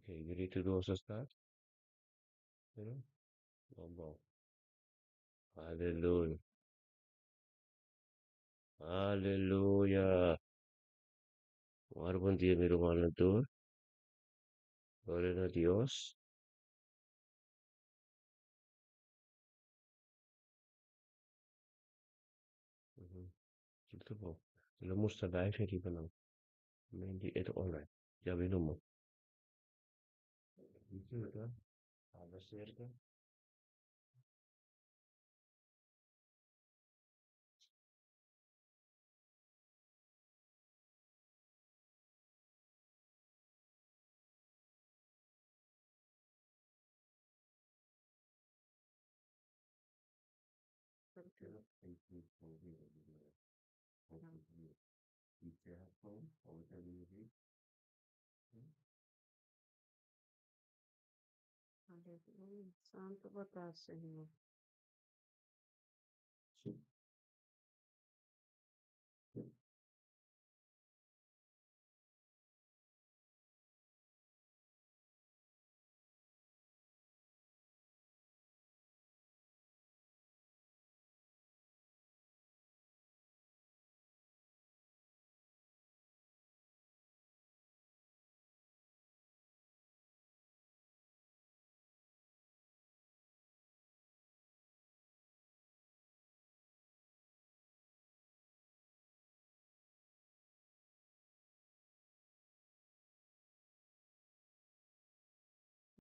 Okay, you ready to do also start? You know? Vamos. Aleluia. Aleluia. Ora, bom dia, meu irmão Leitor. Glória a Deus. Uhum. Muito bom. Ele mostra da efetiva não. Mendi é online. Já vi no mundo. Isso, tá? Fala cerca. Aleluia. Santo botar, Senhor.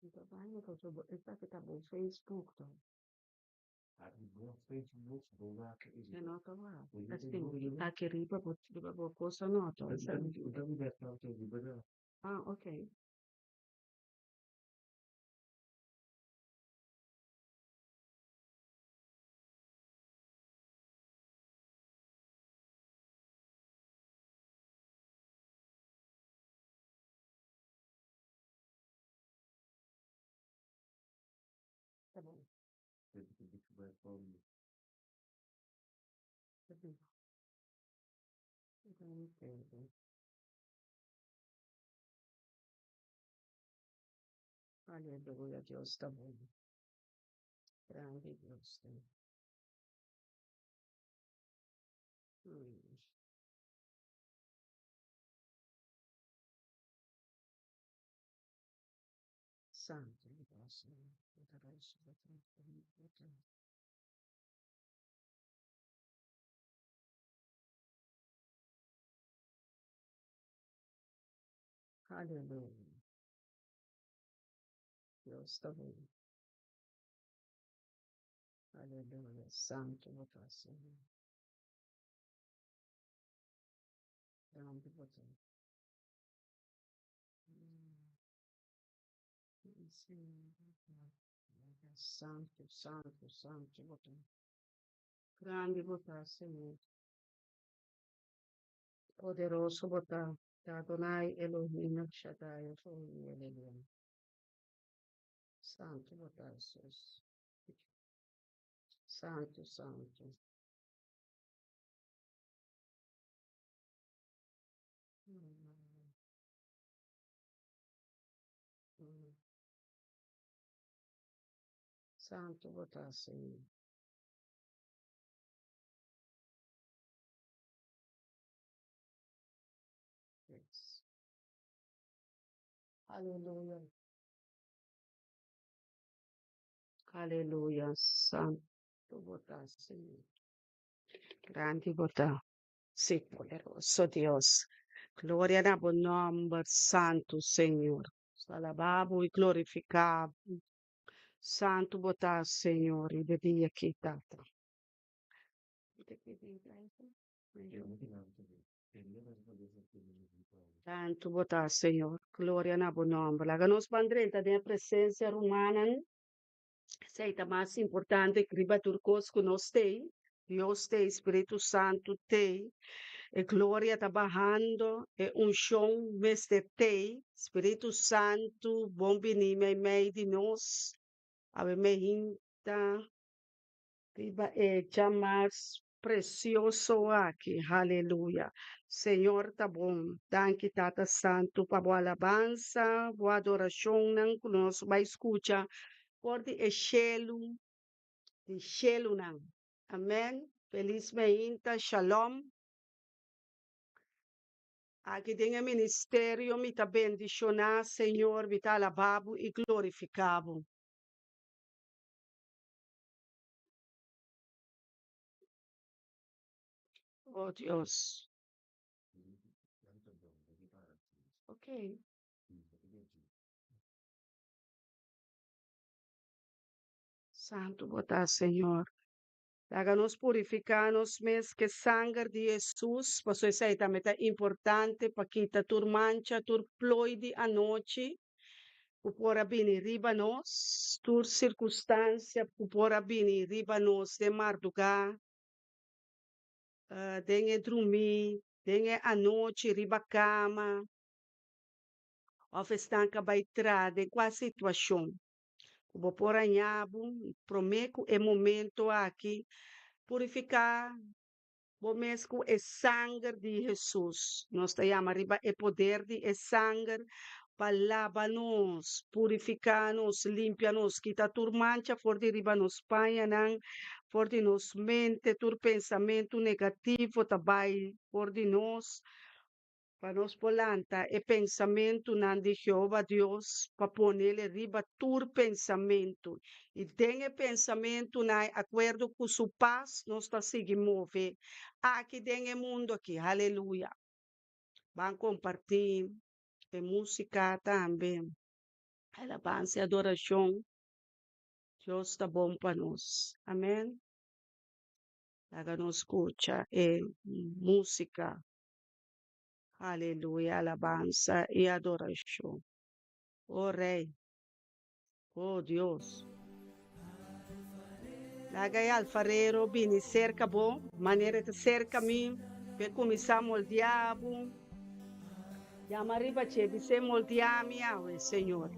Então, vai, meu Deus, ele tá aqui, tá bom. Facebook, tá? É nota lá. Assim, aqui riba, vou postar nota. Ah, ok. Tá bom. Tá bem. Então, entendo. Aleluia, Deus tá bom. Grande Deus, tá. Hum. Santo Deus, Senhor. Aleluia, Deus tá bom. Aleluia, Santo botar, Senhor. Grande botar. Senhor. Santo, santo, santo botar. Grande botar, Senhor. Poderoso botar. Adonai Elohim Shaddai, aleluia. Santo botar, Jesus. Santo, santo. Hum, hum. Santo botar, Senhor. Yes. Aleluia. Aleluia. Santo botar, Senhor. Grande botar. Sí, poderoso Dios. Gloria a tu nombre, Santo Señor. Alabado y glorificado. Santo botar, Senhor, e bebia aqui, tata. Santo botar, Senhor. Glória na bom nome. Lá nos bandrenta da presença romana, seita mais importante que riba turcos que nós tem. Deus tem, Espírito Santo tem. E glória está barrando, e unção mestetei, Espírito Santo, bom venir meio de nós, ave me hinta, riba chamar precioso aqui, aleluia. Senhor, tá bom. Danke, Tata Santo, para boa alabança, boa adoração, não conosco, vai escutar, por de enchê-lo, não. Amém. Feliz meinta, shalom. Aqui tem o ministério, me tá bendicionar, Senhor, me tá alabado e glorificado. Oh, Deus. Ok. Santo, botar, Senhor. Haga-nos purificar-nos, mes que sangue de Jesus, pois isso aí também é importante para quitar tur mancha, tur ploide a noite, por abrir riba nós, tur circunstância, por abrir riba nós de madrugada, dengue dormir, dengue a noite, riba cama, ou estanca baitra, de qual situação. Vou por anhabo, prometo é momento aqui, purificar, bom mesmo é sangue de Jesus. Nós te chamamos riba é poder de é sangue para lavar-nos, purificar-nos, limpar-nos, quitar tur mancha, for de riba nos panha, for de nos mente, tur pensamento negativo, tabai, for de nós, para nos polanta, é pensamento nan de Jeová Deus, para ponerle riba tur pensamento. E tem pensamento na acordo com sua paz, nós está seguindo mover. Aqui tem o mundo aqui, aleluia. Vamos compartilhar a música também. Alabança e adoração. Deus está bom para nós. Amém. Haga-nos escuta música. Aleluia, alabança e adoração. Oh Rei, oh Deus. Lagay alfarero, bini cerca bom, maneira de cerca mim, pe começar moldeabo. Yamariba che, bise moldeami, Senhor.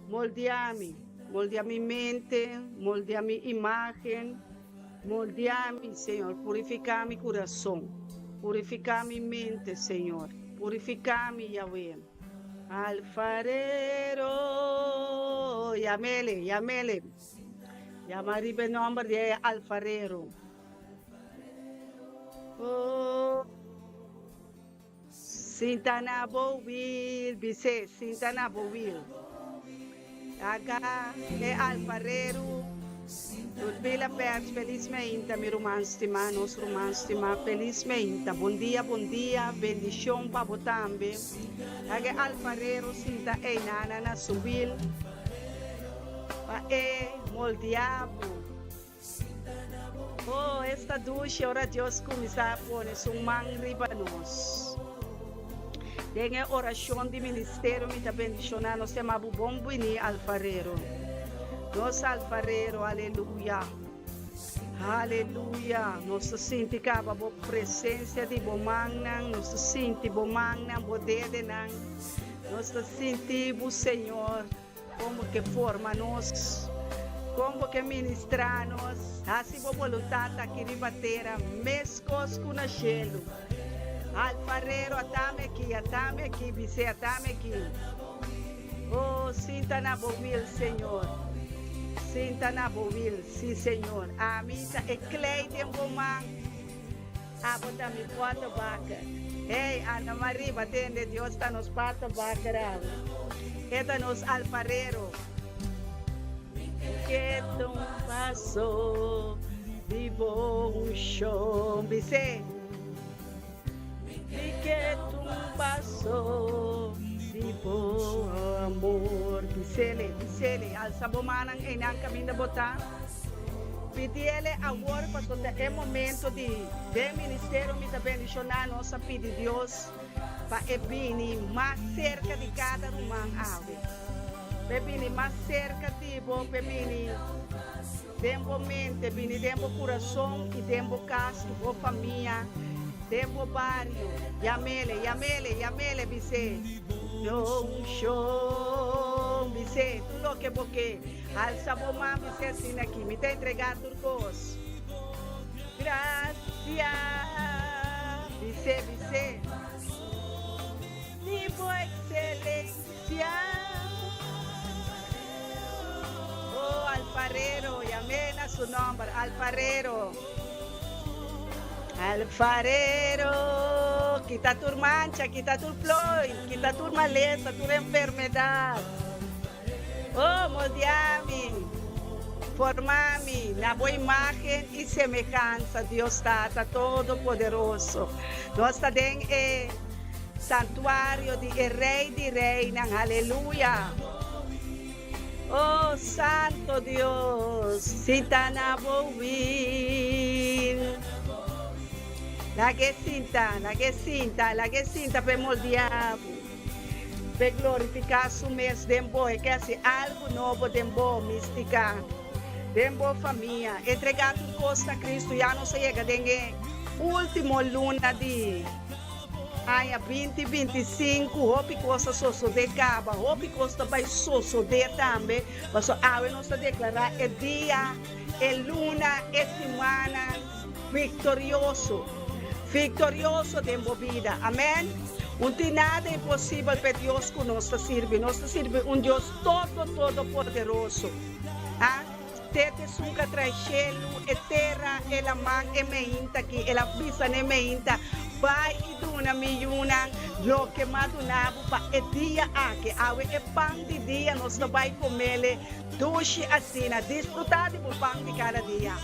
Moldeami, moldeami mente, moldeami imagem, moldeami, Senhor, purificar mi coração. Purificar mi mente, Senhor. Purificar mi Yahweh. Alfarero, llamele. Llamaribe nombre de alfarero. Oh, Sintana Bovil, bise, Sintana Bovil. Aga, alfarero. Turbila perto, felizmente, mi romanstima, nos romanstima, felizmente. Bom dia, bendição para botambe. Age alfarero sinta nana na subil. Pa moldeado. Oh, esta ducha, ora Deus começar a pôr um man riba nós. Dengue oração de ministério, me tá bendicionando, nós temos bom boni alfarero. Nós alfarero, aleluia. Aleluia. Nós sentimos a presença de Bomangnan, nós sentimos Bomangnan, Bodede nan. Nós sentimos, Senhor, como que forma nós, como que ministra nós. Assim a vontade aqui de bater, mescos com a gelo. Alfarero, atame aqui, bise, atame aqui. Oh, sinta na bovil, Senhor. Sinta na bovil, sim, Senhor. A missa é cleide bomang. Abota mi quatro vaca. Ei, Ana Maria, batende, Deus está nos quatro vaca. Eta nos alfarero. Que tu passou de bom chão, bise. Que tu passou de bom amor, bisele, alça bomanang enang kami na botar. Pediele agora para é momento de ministério me também bendicionar nossa pedi Deus para ebini mais cerca de cada rumang ave. Bebini mais cerca de bo bebini tempo mente, bini tempo coração e tempo casa, bo família. Tempo barrio, llamele, bise. No show, bise. Tu lo que porque al sabomá bise sin aqui, me te entregar turcos. gracia. Dice, ni por excelencia. Oh, alfarero, llamen a su nombre, alfarero. Alfarero, quita tu mancha, quita tu flor, quita tu maleza, tu enfermedad. Oh, moldeame, formame na boa imagen y semejanza, Dios Tata Todopoderoso. Nós está dentro do santuário de Rei de Reina, aleluia. Oh, Santo Deus, sinta na ouvir. La que sinta, para moldear, para glorificar su mês de boa, que hace algo novo de boa, mística, de boa família. Entregar tudo costa a Cristo, já não chega de último luna de 2025, hope costa sosso de caba, hope costa vai sosso de também, mas nós declarar é dia, é luna, é semana victorioso de vida, amém? Não tem nada impossível para Deus que nós serve Deus todo poderoso, Tete suca traz cielo e terra e la man e meinta que ela pisa ne meinta vai e duna miuna lo que madunabo pa e dia que awe e pão de dia nós não vai comer doce assim desfrutar do pão de cada dia.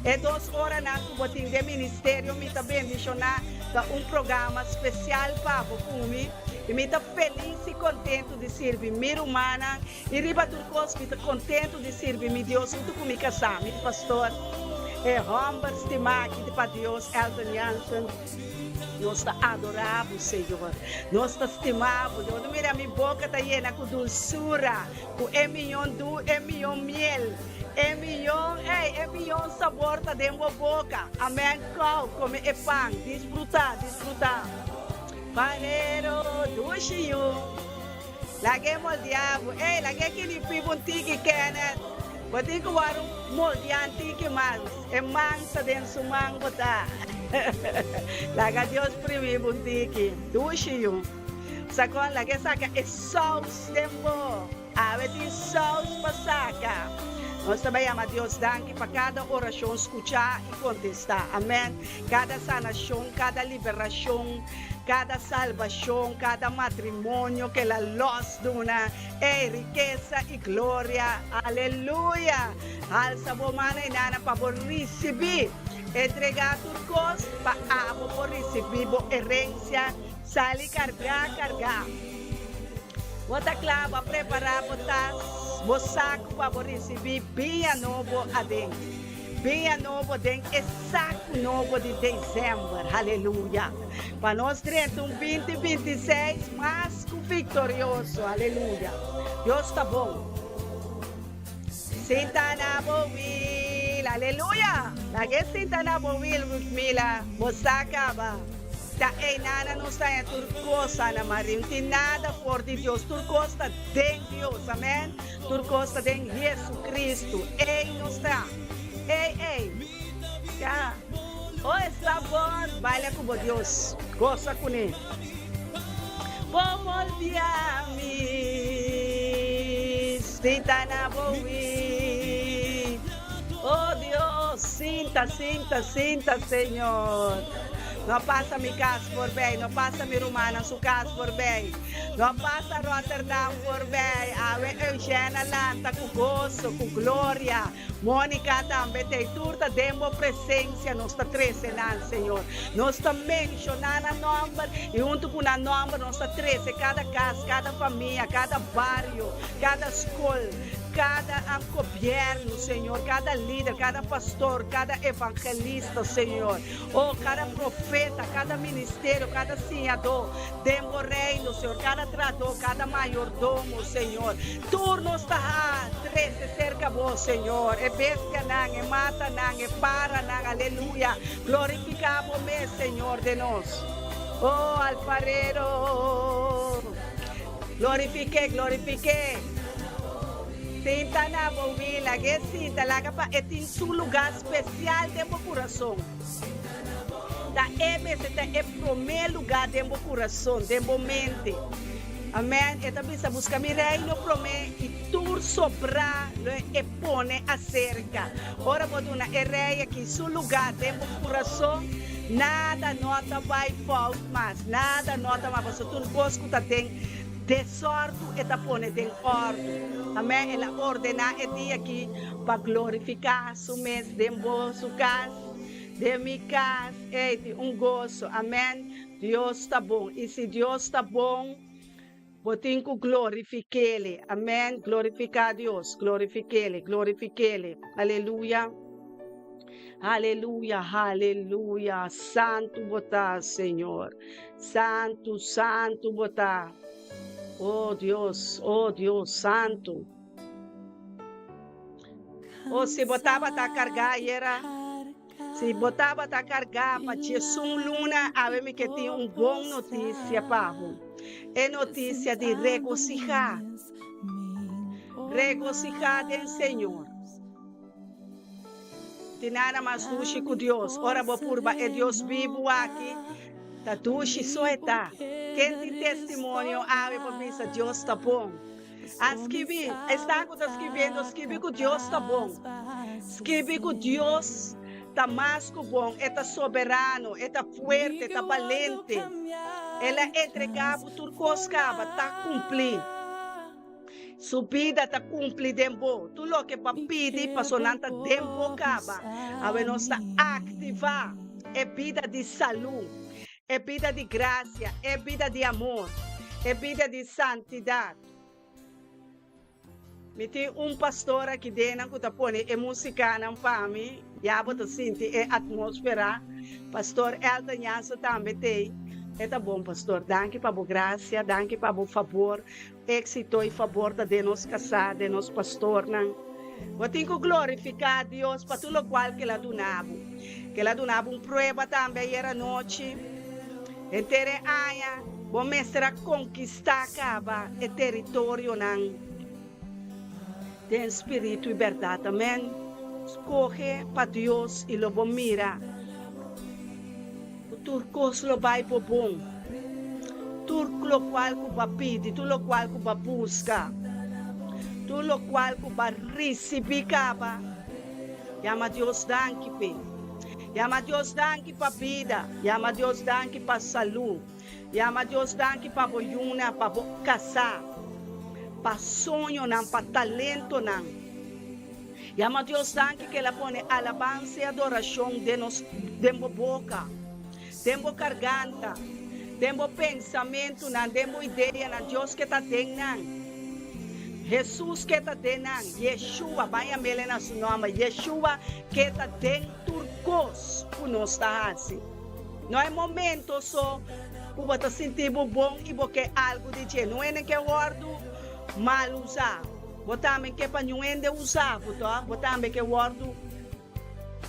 E 2 horas na botim de ministério me também missionar da programa especial para o fume. E me está feliz e contente de servir minha humana. E riba turcos me está contente de servir meu Deus. Muito comigo casar, meu pastor. É Humber estimar aqui para Deus, Elton Jansen. Nós está adorável, Senhor. Nós está estimado. Deus, mira, minha boca está llena com dulçura, com milhão miel. É milhão sabor está dentro da boca. Amém. Come e pão. Desfrutar. Panero, duxinho. Lagi moldeado. Lagi que ele pipa tiki kena. Bati ko waru moldean tiki mans. E mansa dentro mang bota. Laga Deus primeiro tiki. Duxinho. Sakon lagi saca e sauce tempo. Aveti sauce pasaca. Nós também amamos a Deus, danke para cada oração escutar e contestar. Amém. Cada sanação, cada liberação, cada salvação, cada matrimônio que a luz dona é riqueza e glória. Aleluia. Alça a mão e nana para receber. Entregar tudo coisa para receber a herência. Sali carregar. Bota clava, preparar, botar. O saco para receber bem novo adentro. Bem novo dentro. É saco novo de dezembro. Aleluia. Para nós dentro 2026, mais que vitorioso. Aleluia. Deus está bom. Sinta na bovil. Aleluia. Lagi sinta na bovil, Mila. Você acaba. Da nada não está em turcosa na marinha, não tem nada fora de Deus, turcosa tem Deus, amém? Turcosa tem Jesus Cristo, não está, já, está bom, baila com Deus, gosta com ele. Como olvidar-me, sinta na boa, oh Deus, sinta, Senhor. Não passa minha casa por bem, não passa minha Romana sua casa por bem, não passa Rotterdam por bem, a Eugênia lá está com gozo, com glória, Mônica também tem turta, demo presença, nós está crescendo, Senhor, nós está mencionando a nome, e junto com a nome, nós está crescendo, cada casa, cada família, cada bairro, cada escola, cada governo, Senhor, cada líder, cada pastor, cada evangelista, Senhor, cada profeta, cada ministério, cada senhador, demo reino, Senhor, cada trator, cada mayordomo, Senhor, turno está, 13 cerca vos, Senhor, bestia nang, mata nang, para nang, aleluia, glorificamos-me, Senhor, de nós, alfarero, glorifique, Sinta na bovila, que sinta lá que tem um lugar especial de meu coração. Da esse é o primeiro lugar de meu coração, de meu mente. Amém. E também se busca mi reino para mim e tu sobrar e pone acerca. Ora vou dar uma rei aqui, seu lugar de meu coração. Nada nota vai faltar mais, nada nota mais. Você tu busca tá tem desordem e tá pone tem ordem. Amém. Ela ordena e dia aqui para glorificar su mês de su casa, de minha casa, e gozo. Amém. Deus está bom. E se Deus está bom, botinho glorifique-le. Amém. Glorificar a Deus. Glorifique-le. Glorifique-le. Aleluia. Aleluia. Aleluia. Santo botar, Senhor. Santo, santo botar. Oh Deus, santo. Oh, se botava a carregar, era. Se botava a carregar, para Jesus luna, a que tinha boa notícia para é notícia de regocijar. Regocijar em Senhor. Tem nada mais duche com Deus. Ora, purba, é Deus vivo aqui. Tá duche só está. Quem tem testemunho, para pensar, Deus está bom. Escrevi, está escrevendo, escrevi que Deus está bom. Escrevi que Deus está mais que bom, está soberano, está forte, está valente. Ela entregava o turcoscava, está cumprindo. Subida está cumprindo tempo. Tudo o que para pedir, para sonanta tempo caba. A nós está ativar. É vida de saúde, é vida de graça, é vida de amor, é vida de santidade. Me tem pastor aqui dentro que está pondo a música na fame, já vou sentir a atmosfera. Pastor Elton também tem. É bom, pastor. Danke para a graça, danke para o favor, êxito e favor de nós casar, de nós pastor. Eu tenho que glorificar a Deus para tudo o qual que ela donava. Que ela donava prova também, era noite. Inteira aia, vou mostrar conquistar acaba o território de espírito e verdade. Amém. Escorre para Deus e lo vou mirar. Turcos lo vai por bom. Turco lo qual que vai pedir, tu lo qual que vai buscar. Tu lo qual que vai receber caba. Llama Deus danke pe. Llama Deus danke para vida. Llama Deus danke para saúde. Llama Deus danke para boiuna, para casar. Para sonho não, para talento não. Llama Deus danke que ela põe alabança e adoração de boca. Tempo garganta, tempo pensamento, tempo ideia, Deus que está dentro. Jesus que está dentro, Yeshua, vai a mele na seu nome, Yeshua que está dentro turcos, que nós está assim. Não é momento só, que você sentir bom e porque algo de jeito, não é que guardo mal usar. Você também que para não é usar, você também que guardo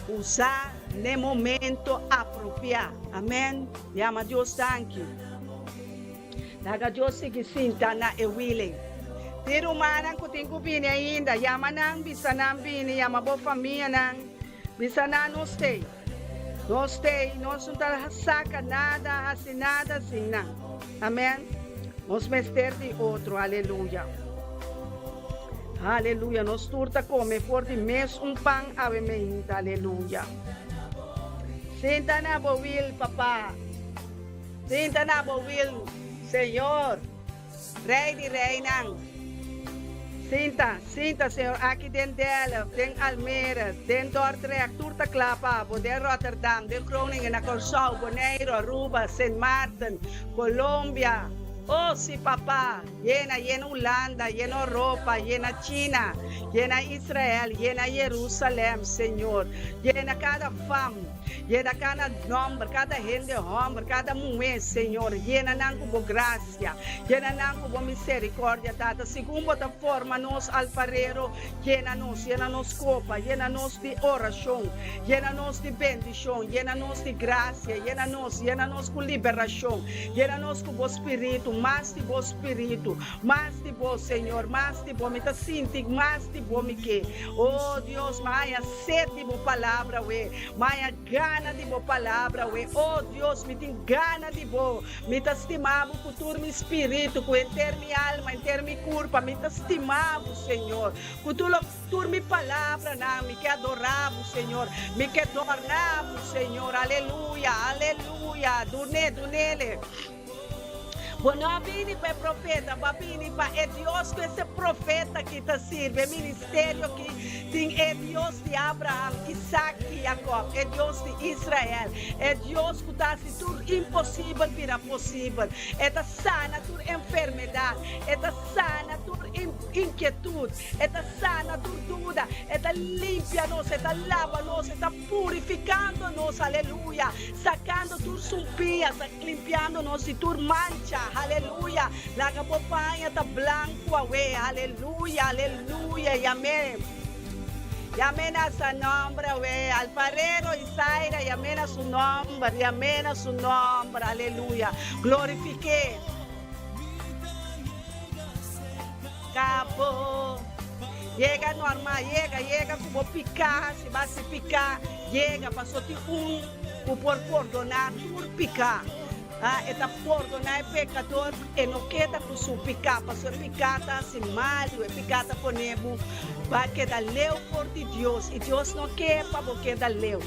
usar no momento apropriado. Amém. Llama Deus danke. Daga Deus que sinta na willing. Tiro manang ko ting kubini ainda. Llama nang bisa nang bini. Llama bo família nang bisa na no stay. No stay. No sunta saca nada, assim nada, assim não. Amém. Nos mester de outro. Aleluia. Aleluia. Nos turta come for de mes pão ave meinta. Aleluia. Sinta na bowil, papa. Sinta na bowil, Senhor. Rei de reinang. Sinta, Senhor. Aqui dentro dela, tem Almere, tem Dordrecht, Turta Klapa, de Rotterdam, de Groningen, Curaçao, Bonaire, Aruba, Saint Martin, Colômbia. Oh, sí, papá, llena Holanda, llena Europa, llena China, llena Israel, llena Jerusalém, Senhor. Llena cada fam, llena cada nombre, cada gente, homem, cada mulher, Senhor. Llena nang com graça, llena nang com misericórdia, Tata. Segundo a forma, nos alfarero, llena nos copa, llena nos de oração, llena nos de bendição, llena nos de graça, llena nos com liberação, llena nos com o Espírito. mais de bom espírito, mais de bom Senhor, mais de bom, me tá sentindo mais de bom me que. Oh Deus, maia sede de boa palavra, ué, maia gana de boa palavra, ué. Oh Deus, me tem gana de bom, me tá estimado com todo meu espírito, com inteira minha alma, inteira minha corpo, me tá estimado, Senhor, com toda minha palavra, não, me que adoramos, Senhor, me que adoramos, Senhor, aleluia, aleluia, dunele. Bom, não vini para profeta, mas vini para é Deus que esse profeta que te serve, é ministério que tem, é Deus de Abraão, Isaac e Jacob, é Deus de Israel, é Deus que está se tudo impossível vira possível, é da sana tua enfermidade, é da sana tua inquietude, é da sana tua dúvida, é da limpia nós, é da lava nós, é da purificando nós, aleluia, sacando tua sumpia, limpiando nós de tua mancha, aleluia, la capopanha tá blanco, awe, aleluia, aleluia, e amém. E amém a seu nome, awe, alfarero Isaíra, e amém a seu nome, e amém a seu nome, aleluia, glorifique. Cabo, chega normal, chega como picar, se vai se picar, chega, passou de por perdonar, por picar. Eta perdonar pecador e não queda por su picar, para sua picata se mal, e picata ponemos para que da leu por de Deus, e Deus não quer para porque da leu.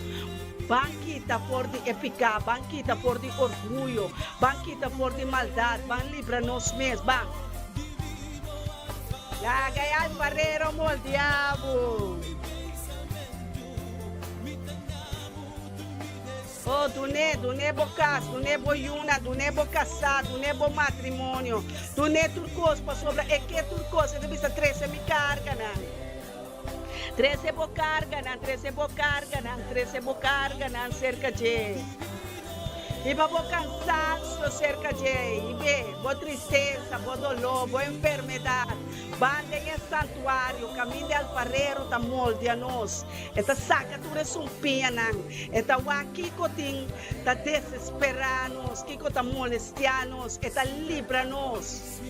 Banquita por de epicar, banquita por de orgulho, banquita por de maldade, ban livra nós mesmos, ban. Lagay alfarero mo al diabo. Oh, tu ne bocas, tu ne boiuna, tu ne bocasado, tu ne bo matrimônio, tu ne turcos para sobra, é que turcos, você deve estar 13 me carga, não. 13 bo carga, não, 13 bo carga, não, 13 bo carga, não, cerca de. Iba bo cansaço cerca de, ibe, bo tristeza, bo dolor, bo enfermidade. Banda em santuário, caminho de alfarero tá molde a nós. Eta saca tu resumpinha não. Eta aqui cotim tá desesperanos, kiko tá molestianos, eta livra-nos.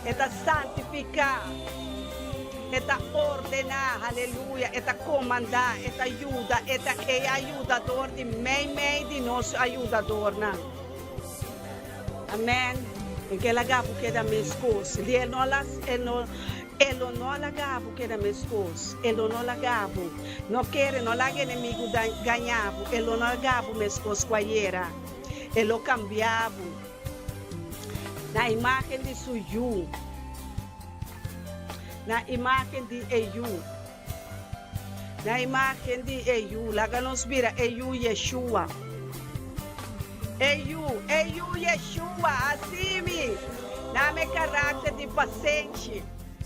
Eta santificar. Eta ordenar, aleluia, eta comandar, eta ajuda, eta é ajudador de meio de nosso ajudador, não. Amém. E que lagavo que da minha esposa, ele não lagavo que da minha esposa, ele não lagavo, não quer, não laga inimigo ganhavo, ele não lagavo minha esposa quaieira, ele cambiava, na imagem de suju, na imagem de Eiu, na imagem de Eiu, laga nos vira Eiu Yeshua. Eiu Yeshua, assim me, na meu caráter de paciente,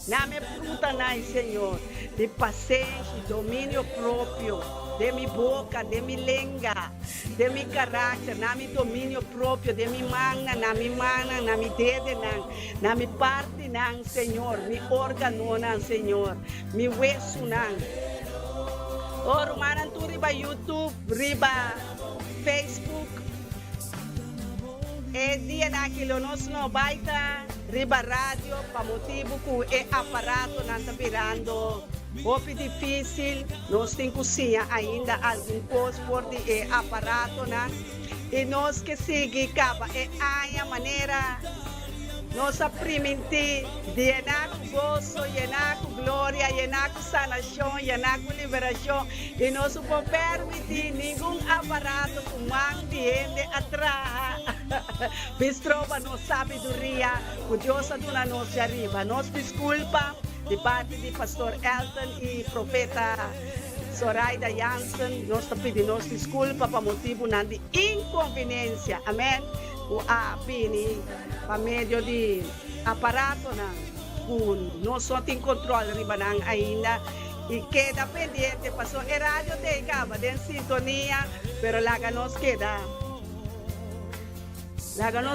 na minha fruta, Senhor, de paciente, domínio próprio, de minha boca, de minha língua, de meu caráter, na meu domínio próprio, de minha mão, na minha mão, na minha dedo, na minha parte, Senhor, meu órgão, Senhor, meu hueso, Oh, rumanan tu riba YouTube, riba Facebook, e dia naquilo nós não baita, riba rádio, para motivo que é aparato não está virando. Pouco difícil, nós temos cozinha ainda algum coisa por de aparato, né? E nós que seguimos, é a maneira, nossa primente, de llenar com gozo, llenar com glória, llenar com sanação, llenar com liberação, e nós não podemos permitir nenhum aparato com mão de gente atrás. Bistrova nossa sabedoria, o Deus aduna nós de arriba. Nós desculpa de parte de pastor Elton e profeta Zoraida Jansen, nós pedimos desculpa para motivo de inconveniência, amém? O APN, para meio de aparato, nós só temos controle ainda, e queda pendente, pastor, a rádio tem caba, tem sintonia, pero lá nos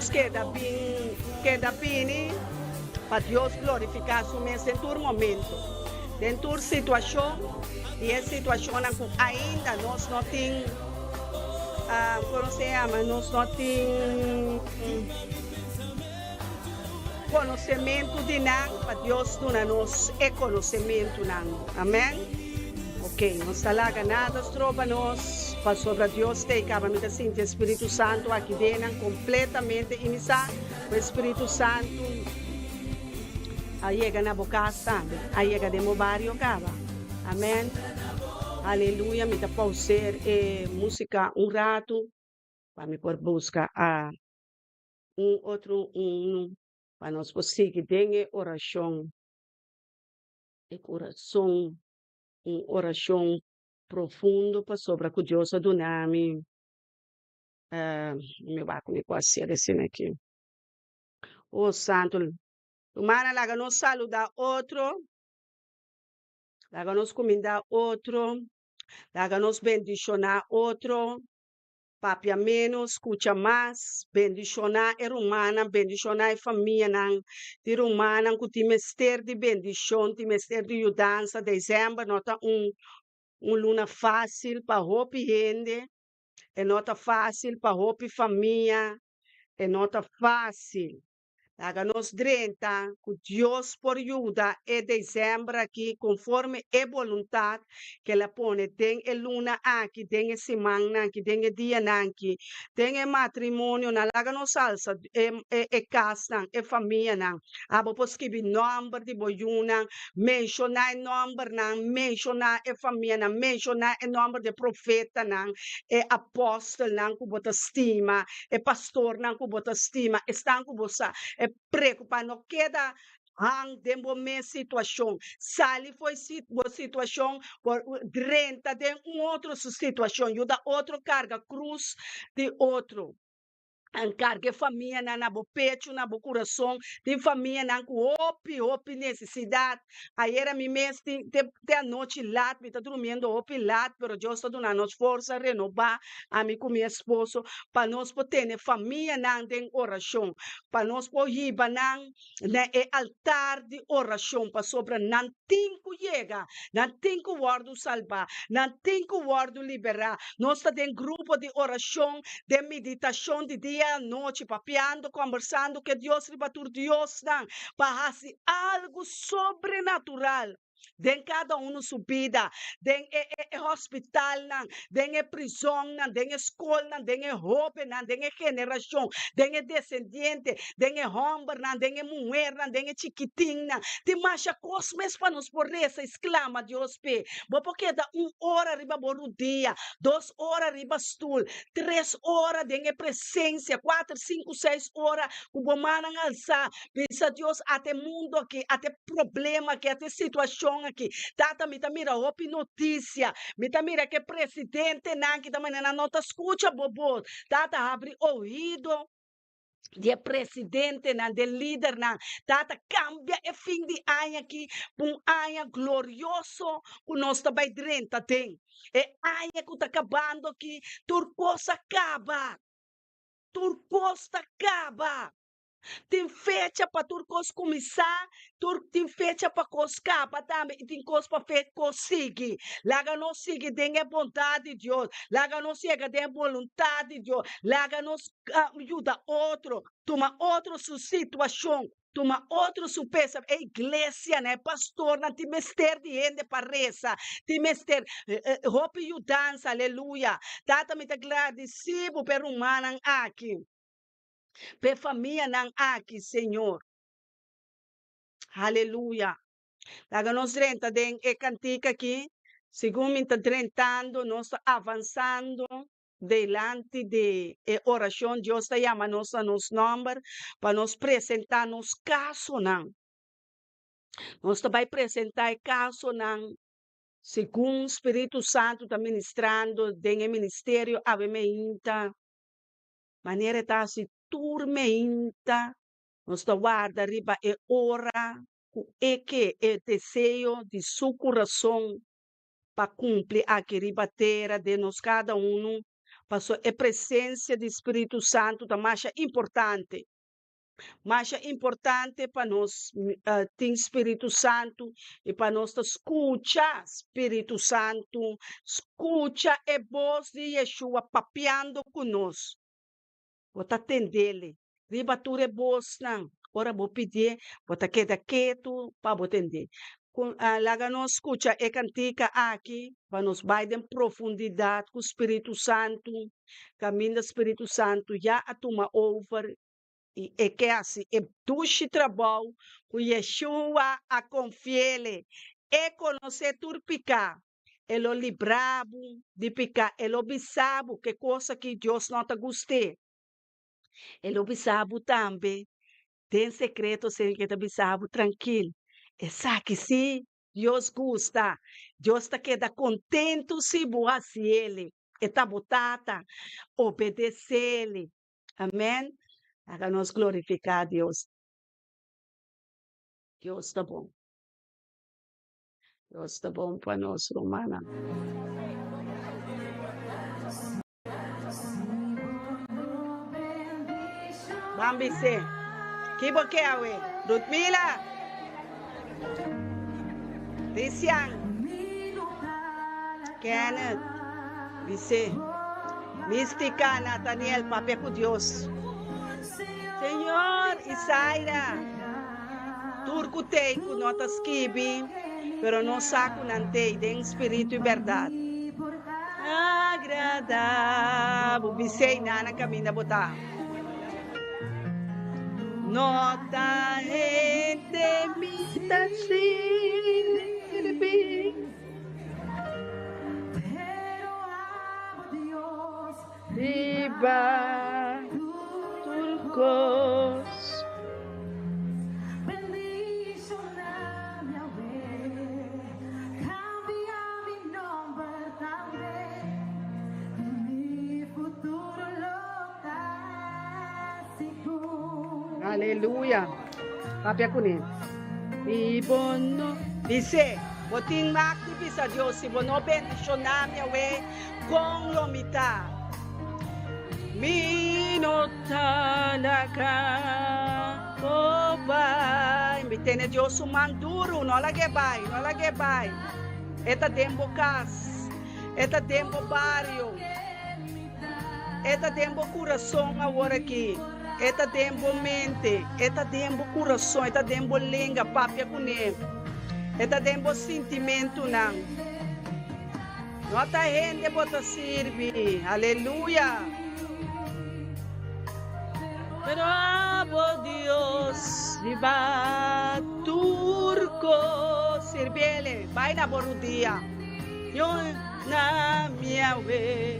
queda bem, para Deus glorificar su mês em todo momento. Em toda situação, e essa situação ainda nós não temos, como se chama, nós não temos conhecimento de nang, para Deus dona nos é conhecimento nang. Amém? Ok, nós talaga nada trova nós, para sobre Deus te acabamento assim, o Espírito Santo aqui dentro completamente iniciar o Espírito Santo aí chega na boca sabe, aí chega dentro do barrio acaba. Amém? Aleluia, me dá pauser música rato, para me por buscar a outro para nós conseguir ter oração e coração, oração profundo para sobre o Deus do nome. Me vai comigo quase assim aqui. Oh Santo, humana lá nos saludar outro, lá nos comendar outro, lá nos bendicionar outro. Papia menos, escuta mais, bendicionar é humana, bendicionar é família, não. De humana, que tem mestre de bendição, tem mestre de ajudança, dezembro, nota luna fácil para roupa gente, é nota fácil para roupa família, é nota fácil. Háganos 30, que Deus por ajuda é dezembro aqui, conforme é vontade que ela põe. Tem a luna aqui, tem a semana aqui, tem a dia aqui, tem o matrimônio, háganos salsa, é casa, é família. Abo pos que nome de boiuna, mencionar o nome, mencionar a família, mencionar o nome de profeta, é apóstolo, que bota estima, é pastor, que bota estima, estão com você. É preocupar, não queda dentro da situação. Sali foi uma situação, por renta de outra situação, ajuda outra carga, cruz de outro. Carga família na bo pecho, na bo coração, tem família na com opi necessidade. Aí era mi mês de a noite lá, me tá dormindo opi lá, pero Deus está dando nos força renovar a mim com meu esposo para nós poder família na tem oração, para nós poder na é altar de oração para sobre não tem que chegar, não tem que guardo salvar, não tem que guardo liberar. Nós tem grupo de oração, de meditação de dia a noite, papeando, conversando, que Deus ribatur Deus dan, para fazer algo sobrenatural. Den cada sua vida, den hospital, den prisão, den escola, den roupa, den geração, den descendente, den homem, den mulher, den chiquitinha. Tem mais coisas para nos por essa exclama Deus pe. Porque da 1 hora riba por dia, 2 horas riba stool, 3 horas de presença, 4, 5, 6 horas, o bomana alça, pensa Deus até mundo aqui, até problema aqui, até situação aqui. Tata me mira opi notícia, me mira que presidente não que também na nota escuta bobo. Tata abre ouvido de presidente, de líder, tata cambia e fim de ano aqui, ano glorioso, que nós também drenta tem. E ano que está acabando aqui, turcosa acaba. Turcosa acaba. Tem fecha para turcos começar, tem fecha para coscapa também, e tem coisa para conseguir. Laga não siga, tem a vontade de Deus. Laga não siga, tem a vontade de Deus. Laga não ajuda outro, toma outra sua situação. Toma outro su peça, é igreja, né? Pastor, não tem mestre de gente para reza, tem mestre, roupa e dança, aleluia. Tata me tá agradecido per humana aqui. Pe família não aqui, Senhor. Aleluia. Laga nós renta den e cantica aqui. Segundo me está rentando, nós avançando delante de oração. Deus está chamando nos números para nos apresentar nos casos, não. Nós vai apresentar caso, não. Segundo o Espírito Santo está ministrando, den ministério, avementa. Maneira está se turmenta. Nós guarda riba e ora, que é desejo de seu coração para cumprir aqui riba terra de nós cada passou a presença do Espírito Santo da mais importante. Mais importante para nós tem Espírito Santo e para nós escutar Espírito Santo, escuta a voz de Yeshua papeando conosco. Vou atender ele. Riba tu voz não. ora vou pedir, bota queda quieto, para botender. Laga não escuta e cantica aqui, para nos vai em profundidade com o Espírito Santo, caminho do Espírito Santo, já a toma over, e que assim, e duche trabalho, com Yeshua a confiele, e conhecer turpicar, ele librabo de picar, ele obisabo que coisa que Deus não te guste, ele obisabo também, tem secreto sem que te obisabo tranquilo, e sabe que se Deus gusta, Deus te queda contento se boa se ele, e tá botata, obedecer ele, amém? Haga nos glorificar a Deus. Deus está bom. Deus está bom para nós, Romana. Bambise. Kibo Keawe. Rutmila. Risiang. Kenneth. Bise. Mística Nathaniel, Pape con Dios. Señor Isaira. Turcutei com notas kibi, pero não saco nantei de espírito e verdade. Agradável, bisei na caminho da botar. Nota gente mita sirvi, riba turcos. Aleluia. Papi ako ni. Ibono. Dice, boting ma-activist a Diyos, si bono bendisyon namin yawe, kong lomita. Minotanaka. Oh, bai. Mitene Diyos sumanduro, no lage bai, no lage bai. Eta dembo kas. Eta dembo barrio. Eta dembo coração agora aqui. Eta dembo mente, eta dembo coração, eta dembo língua, papia com ele. Eta dembo sentimento não. Nota gente bota sirvi, aleluia. Pero abo Dios, viva turco, sirviele, vai na borudia. Yo na minha vez.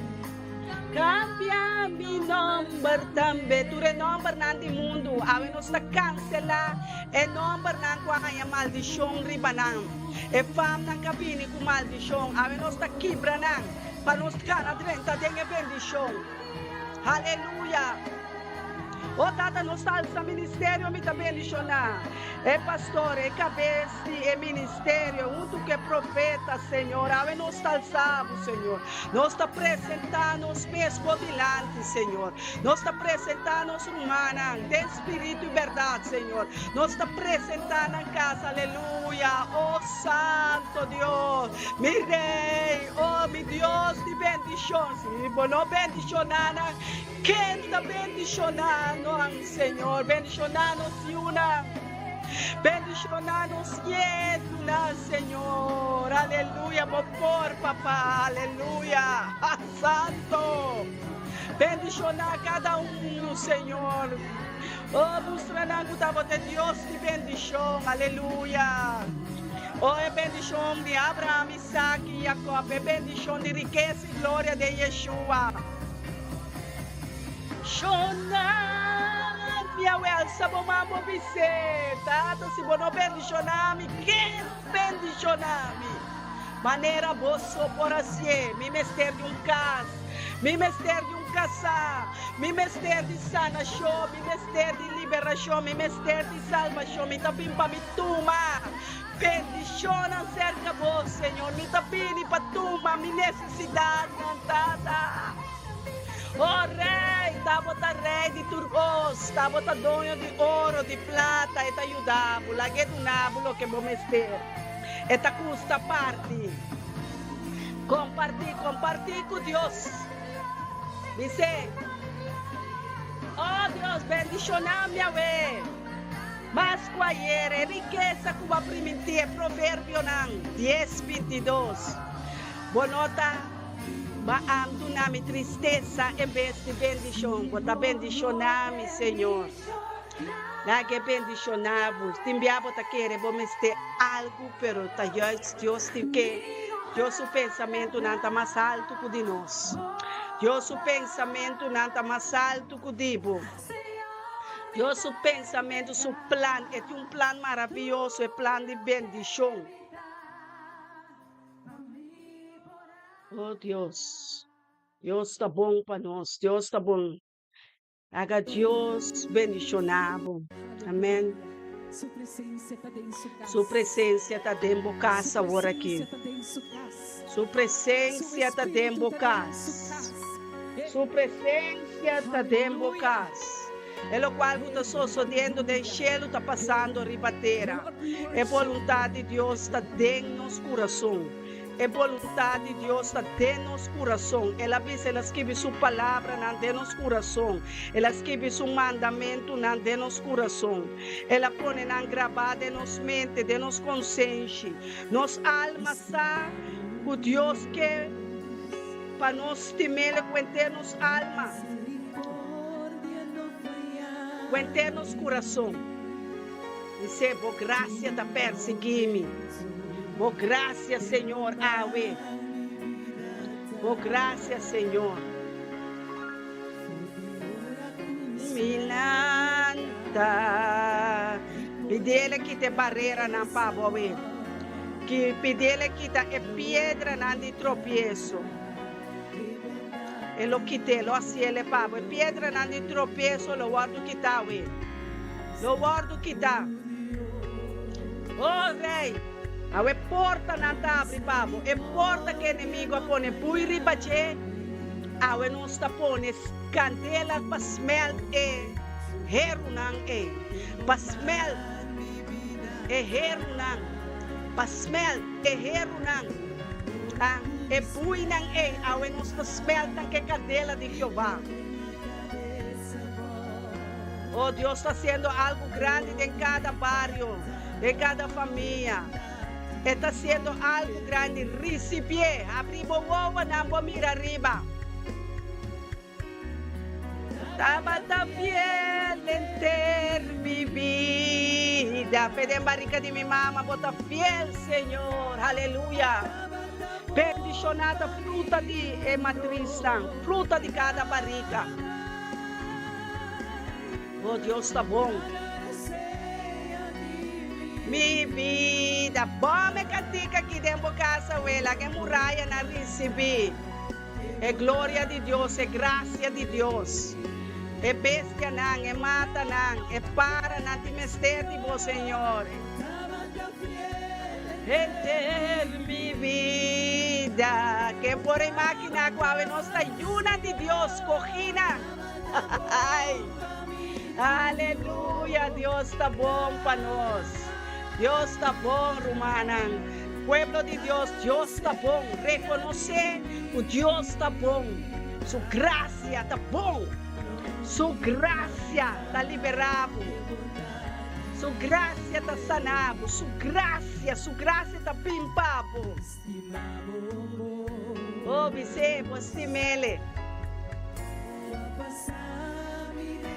Cambia mi nombre también. Tu renombre nanti mundo. Awe nos ta cancela. E nombre nan kwa kaya maldisyong ribanan. E fam nan kabini ku maldisyong. Awe nos ta kibra nan. Panos kana drenta dengue bendisyong. Hallelujah. O tata nos alza ministério me também bendicionar. É pastor, é cabeça, é ministério, junto que profeta, Senhor. Ave nos alçamos, Senhor. Nós te apresentamos mesmo dilante, Senhor. Nós te apresentamos humana, de espírito e verdade, Senhor. Nós te apresentamos em casa, aleluia. Oh Santo Deus, mi Rei, oh mi Deus de bendição. Se não bendicionar, quem está bendicionando, Senhor? Bendicionando-nos una. Bendicionanos una, Señor. Aleluya, por papá. Aleluya. Santo. Bendicionar cada uno, Señor. Oh, mostrando a voz de Dios de bendición. Aleluya. Oh, é bendición de Abraham, Isaac y Jacob. É bendición de riqueza y gloria de Yeshua. Shona, Yahweh, alça o mambo você, tá? Se bono bendicionami, quem bendicionami? Maneira bosso por assim, me mester de casa, me mester de casar, me mester de sanação, me mester de liberação, me mester de salvação, me tapim para me tuma. Bendiciona cerca vos, Senhor, me tapini para tuma, minha necessidade cantada. Oh Rei, tabota Rei de turcos, tabota dono de ouro, de plata, eta ayudabo, laghe do nábulo que vou mester, eta custa parte, compartir com Deus, dice, oh Deus, bendicioname, Yahweh, Mas quaiere, riqueza como a primitiva, provérbio não, 10:22. Bonota, maam tu nami tristeza em vez de bendição. Bota bendicionar-me, Senhor. Lage bendicionar-vos. Timbiabo ta querer, vamos ter algo, pero ta Deus tem que. Deus o pensamento não está mais alto que de nós. Deus o pensamento não está mais alto que o dibo. Deus o pensamento, o plano, é um plano maravilhoso, é plano de bendição. Oh Deus, Deus está bom para nós, Deus está bom. Haga Deus bendicionado. Amém. Sua presença está dentro da casa agora aqui. Sua presença está dentro da casa. Sua presença está dentro da casa. É o qual está sucedendo do céu, está passando a ribateira. É vontade de Deus está dentro do nosso coração. É vontade de Deus está dentro do nosso coração. Ela diz, ela escreve sua palavra dentro do nosso coração. Ela escreve seu mandamento dentro do nosso coração. Ela põe gravada em nossa mente, em nossa consciência. Nossa alma sabe o Deus que para nós temer com nossa alma. Com nosso coração. Dice, por graça da perseguir-me. Por graça, Senhor, Awe. Por graça, Senhor. Milanta. Pidele que te barreira na pavoe. Que pidele que te é pedra na de tropieço. E lo quite, lo asiele pavo. E pedra na de tropieço, lo guardo quitawe. Lo guardo quita. Oh, Rei. A porta não está abre, pavo. É porta que o inimigo põe bui ribache. A não está põe candela para smelt e herunang e. Para smelt e herunang. Para smelt e herunang. E bui nang e. A não está smeltang que candela de Jeová. Oh, Deus está fazendo algo grande em cada barrio, em cada família. Está sendo algo grande. Recibe, abrir boa, não vou mirar arriba. Estava tão fiel em ter mi vida. Pede barriga de minha mama, bota fiel, Senhor. Aleluia. Bendicionada fruta de matriz, fruta de cada barriga. Oh, Deus está bom. Mi vida, bom me cantica aqui dentro da casa, ela que muralha na receber. É glória de Deus, é graça de Deus. É bestia não, é mata não, é para não te mestre de vós, Senhor. Enter mi vida, que por a máquina qual é nossa ayuna de Deus, corrida. Aleluia, Deus está bom para nós. Deus está bom, Romana. Pueblo de Deus, Deus está bom. Reconhecer o Deus está bom. Sua graça está bom. Sua graça está liberado. Sua graça está sanado. Sua graça está pimpado. Oh, você, você mele.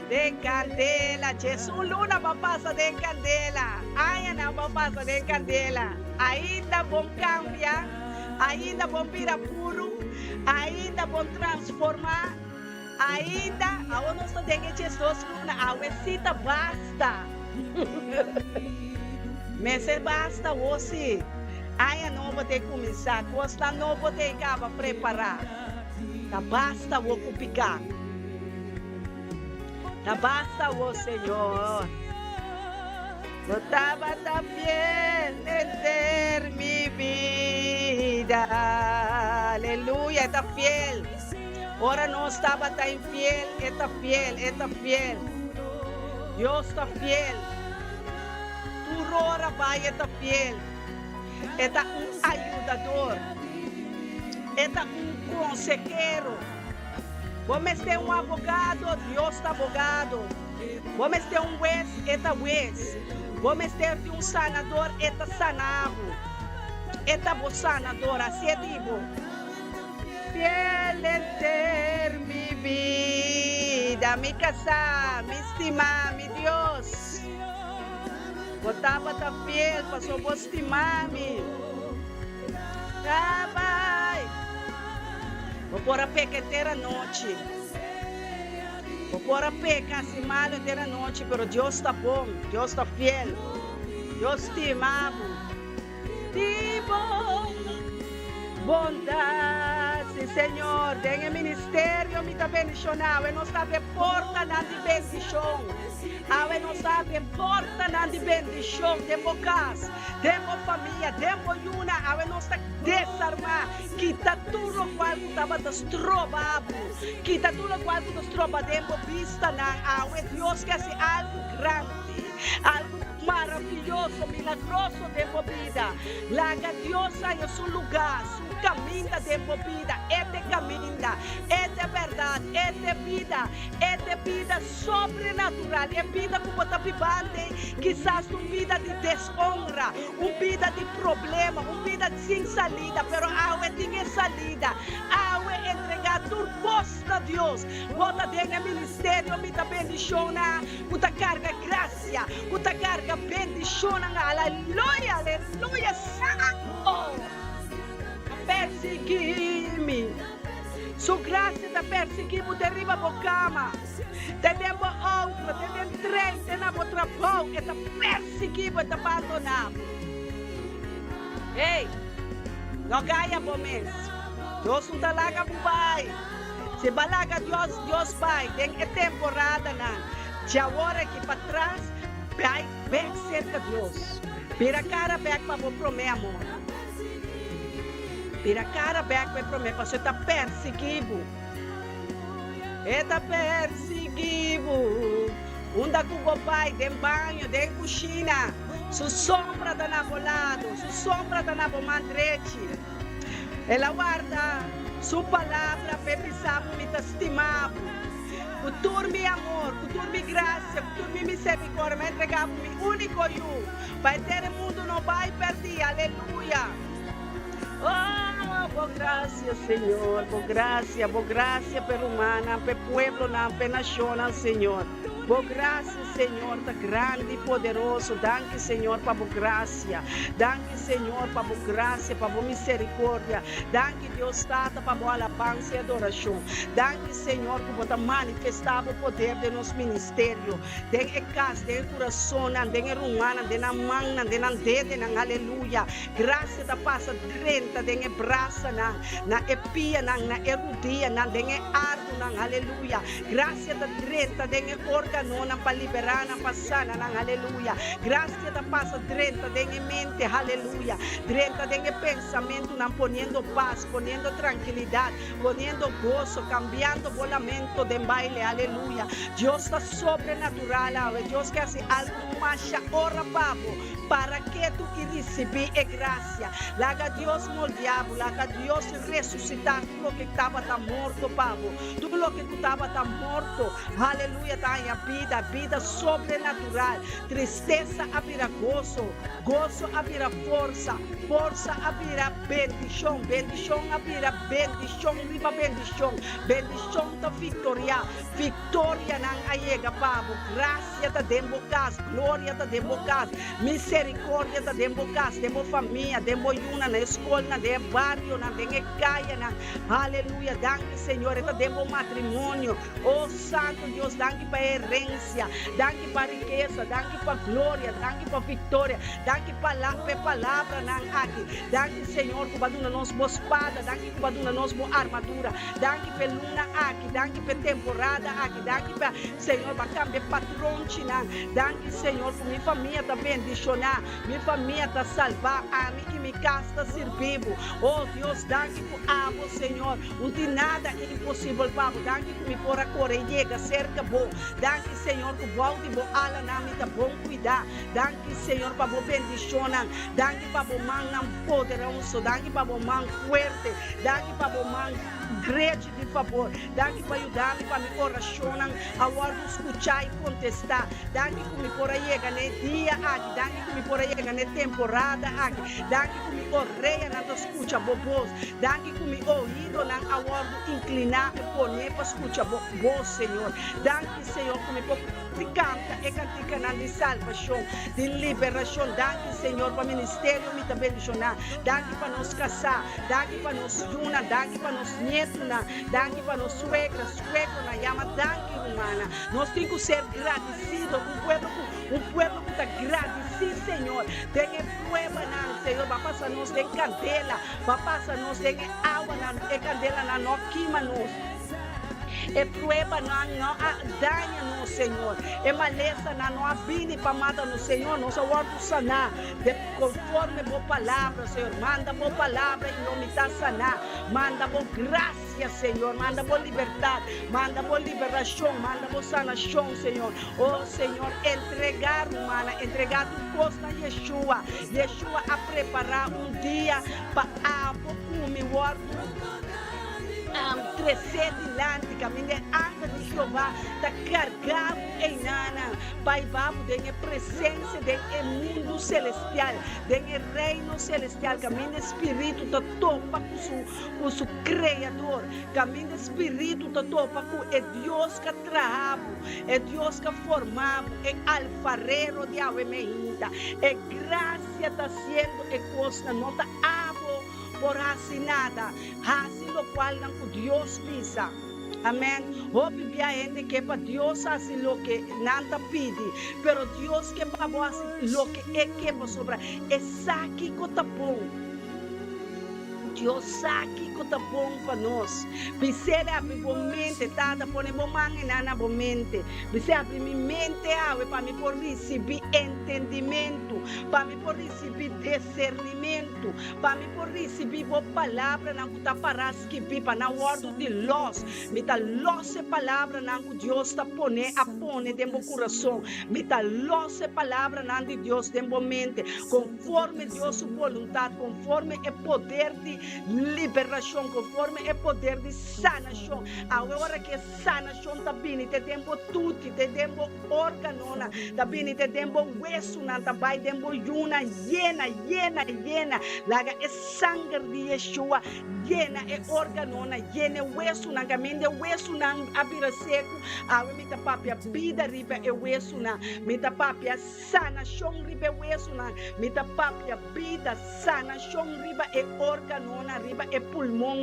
De candela, Jesus luna papasa de candela, ai não papasa de candela, ainda bom cambia, ainda bom vira puro, ainda bom transformar, ainda a nós temos que Jesus luna, a uecita basta, mas basta você, ai não vou ter que começar, costa não vou ter que preparar, tá basta vou picar. Basta o Senhor. Eu estava tão fiel em ter mi vida. Aleluia, está fiel. Ora não estava tão infiel, está fiel, está fiel. Deus está fiel. Tu ora vai, está fiel. Está ajudador. Está consejero. Vamos ter advogado, Deus está abogado. Vamos ter um juez, eta juez. Vamos ter um sanador, eta sanavo. Eta bo sanador, assim é digo. Fiel en ser mi vida, mi casa, mi estima, mi Dios. Botava ta fiel, passou vos estimar-me. Vai. Vou pôr a pequeteira noite. Vou pôr a peca assim mal inteira noite, pero Deus está bom, Deus está fiel. Deus te amamos. Te bom. Bondade, Senhor, tenha ministério, me está bendicionando. Não sabe porta na de bendição. Ave não sabe porta na de bendição. Demo casa, demo família, demo yuna. Ave não está desarmar. Quita tudo o qual estava destrobado. Quita tudo o qual destrobado. Demo vista na ave. Deus quer ser algo grande, algo maravilhoso, milagroso de vida. Laga Deus em seu lugar, seu caminho de vida, é de caminho, é de verdade, é de vida sobrenatural, é vida como está vivendo, quizás uma vida de desonra, uma vida de problema, uma vida sem salida, pero awe tem salida, awe entregar tua posta a Deus, bota dentro do ministério, me dá bendição, bota carga graça, bota carga bendição, aleluia, aleluia, santo. Persegui-me, sua graça está perseguindo, derriba a cama, te demo outra, te demo trem, te demo trabalho, está perseguindo, está abandonado. Ei, não ganha bom mês, Deus não está lá com o pai, se balaga Deus, Deus pai, tem temporada, não, agora aqui para trás, vai bem cerca de Deus, vira cara bem para o prometer amor. Vira cara back vai prometer, você está perseguido. Está perseguido. Unda com o pai, de banho, de cozinha. Sua sombra está na lado, sua sombra está na mandrete. Ela guarda sua palavra, bebisamo, me estimado. Cultura mi amor, cultura mi graça, cultura mi misericórdia, me entregava meu único eu. Vai ter o mundo, não vai perder, aleluia. Oh, por graça, Senhor, por graça pelo humano, pelo pueblo, pela nação, Senhor. Por graça, Senhor, tá grande e poderoso. Danke, Senhor, para a graça. Danke, Senhor, para a graça, para a misericórdia. Danke, Deus, Tata, para a alabança e adoração. Danke, Senhor, por você manifestar o poder de nosso ministério. Tem casa, tem coração, tem rumana, tem na mão, tem na dedo, aleluia. Graça da passa 30, tem braça, na epia, na erudia, tem ardo, aleluia. Graça da 30, tem órgão. Não para liberar, não para sanar, aleluia. Graça da passa 30, tem mente, aleluia. 30 tem pensamento, não ponendo paz, ponendo tranquilidade, ponendo gozo, cambiando o lamento de baile, aleluia. Deus está sobrenatural, Deus quer ser algo mais, ora, pavo. Para que tu recebi a graça, laga Deus moldeado, laga Deus ressuscitar tudo que estava morto, pavo, tudo que tu estava morto, aleluia, está em vida sobrenatural, tristeza abrirá gozo, gozo abrirá força, força abrirá bendição, bendição abrirá bendição, riba bendição, bendição da vitória, vitória não ayega, pavo, graça da dembocas, glória da dembocas, misericórdia da dembocas, demo família, demo yuna na escola, na de barrio, na de caia, na aleluia, danke Senhor, da demo matrimônio, oh Santo Deus, danke para herência, danke para riqueza, danke para glória, danke para vitória, danke para palavra na aqui, danke Senhor, que baduna nos boa espada, danke que baduna nos boa armadura, danke para luna aqui, danke para temporada aqui, danke para Senhor, para cambiar patrão, danke Senhor, para minha família também bendicionar, minha família está salva, a mim e minha casa está servindo. Oh Deus, danke por abo, Senhor. Não tem nada impossível, Pabo. Danke que me pôr a correr, cerca bom. Danke, Senhor, que volte bo ala na me tá bom cuidar. Danke, Senhor, para bo bendicionar. Danke para bo man não poderoso. Danke para bo man fuerte. Danke para bo man grande de favor. Danke para ajudar-me para me oracionar, a hora de escutar e contestar. Danke que me por aí né dia aqui. Danke que me por aí né temporada aqui. Danke que me orreia na escuta bobos. Danke que me ouvido na a hora de inclinar e poner para escutar bobos, Senhor. Danke, Senhor, que me por canta e cantica na de salvação, de liberação. Danke, Senhor, para o ministério me também bendicionar. Danke para nos casar. Danke para nos juna. Danke para nos netos. Danke para nos suegra na llama. Danke, humana. Nós temos que ser agradecidos. Um povo que está agradecido, Senhor. Tem prueba, Senhor. Vai passar nos tem candela. Vai passar nos tem água e candela na não queima nos. É prueba não danha no Senhor. É maleza não abine para matar no Senhor. Nossa ordem sanar. Conforme boa palavra, Senhor. Manda boa palavra e nome está sanar. Manda boa graça, Senhor. Manda boa liberdade. Manda boa liberação. Manda boa sanação, Senhor. Oh, Senhor, entregar, humana. Entregar tu costa a Yeshua. Yeshua a preparar dia para comer o ordem. Crescer dilante, caminho anda de Jeová, está carregado em nana, Pai Babo, tem a presença do mundo celestial, tem o reino celestial, caminho espírito, está topa com o Criador, caminho espírito, está topa com é Deus que trabalha, é Deus que formava, é alfarero de ave meinda, é graça está sendo, é costa, não está por nada, assim lo cual não Deus pisa. Amém. O Bíblia gente que para Deus assim lo que nada pide, pero Deus que para vos assim lo que é que para sobra, é saque que tá bom. Deus sabe que está bom para nós. Você abre a mente, tá? Põe a mão na mente. Você abre minha mente para me por receber entendimento, para me por receber discernimento, para me por receber a palavra na que está para escrever, para na ordem de luz. Me está luz a palavra na que Deus está pone dentro do coração. Me está luz a palavra na que Deus dentro da mente, conforme Deus sua vontade, conforme o poder de liberação, conforme é poder de sanação. A hora que sanação está vindo, te tempo tudo, te tempo órgano, está vindo, te tempo hueso, está vai tempo yuna, llena. Laga é sangue de Yeshua, llena é órgano, llena hueso, na caminho de hueso, na abira seco. A me tá papia vida riba é hueso, na me tá papia sanação riba hueso, na me tá papia vida sanação riba é órgano, riba é pulmão,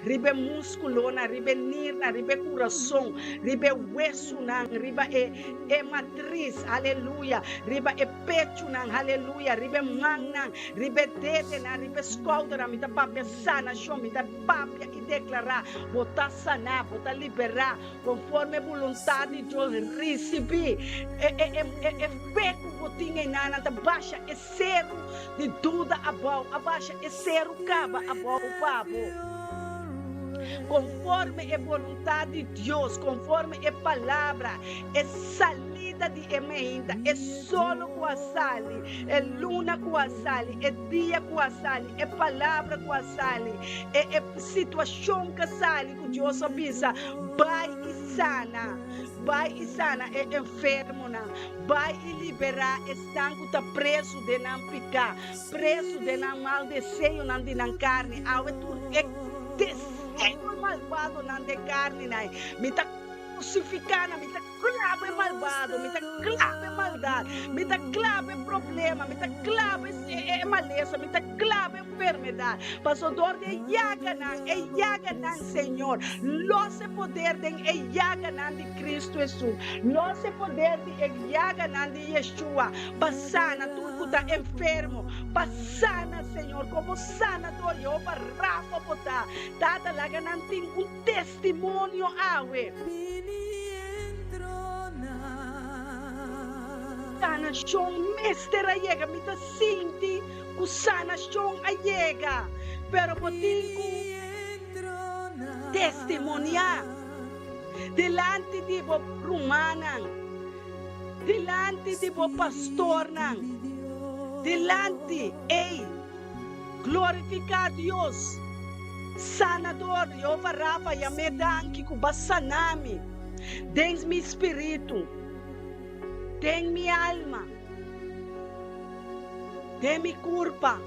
riba é músculo, riba é nirna, riba é coração, riba é hueso, riba é matriz, aleluia, riba é pecho, aleluia, riba é mão, riba é dedo, riba é escóldera, me dá papia sanação, me dá papia e declarar, botar sanar, botar liberar, conforme a vontade de Deus, receber, é fé que botinha em nana, baixa é zero de dúvida abaixa é zero caba o pavo. Conforme a vontade de Deus, conforme a palavra, é salida de emenda, é solo com a sali, é luna com a sali, é dia com a sali, é palavra com a sali, é situação com a sali, que Deus avisa, vai e sana. Vai e sana é enfermo, vai e liberar, estanco está preso de não picar, preso de não mal desejo, não de não carne, é desejo malvado, não de carne, me está crucificando, me está clave malvado, me está clave maldade, me está clave problema, me está clave maleza, me está clave enfermidade, passador de Yaganan, Senhor, nosso poder de Yaganan de Cristo Jesus, nosso poder de Yaganan de Yeshua, passana tudo que está enfermo, passana, Senhor, como sanador, eu para Rafa botar, dada lá que não tem testemunho, awe. Sanasyon, Mister Ayega, mita sinti, kusanasyon Ayega. Pero poting ko testimonia delante di bo rumanang, delante di bo pastor nang, delante, glorificar Dios, sanador, Jehová Rafa, yamedanki kubasanami, den mi espírito, den mi alma, den mi culpa,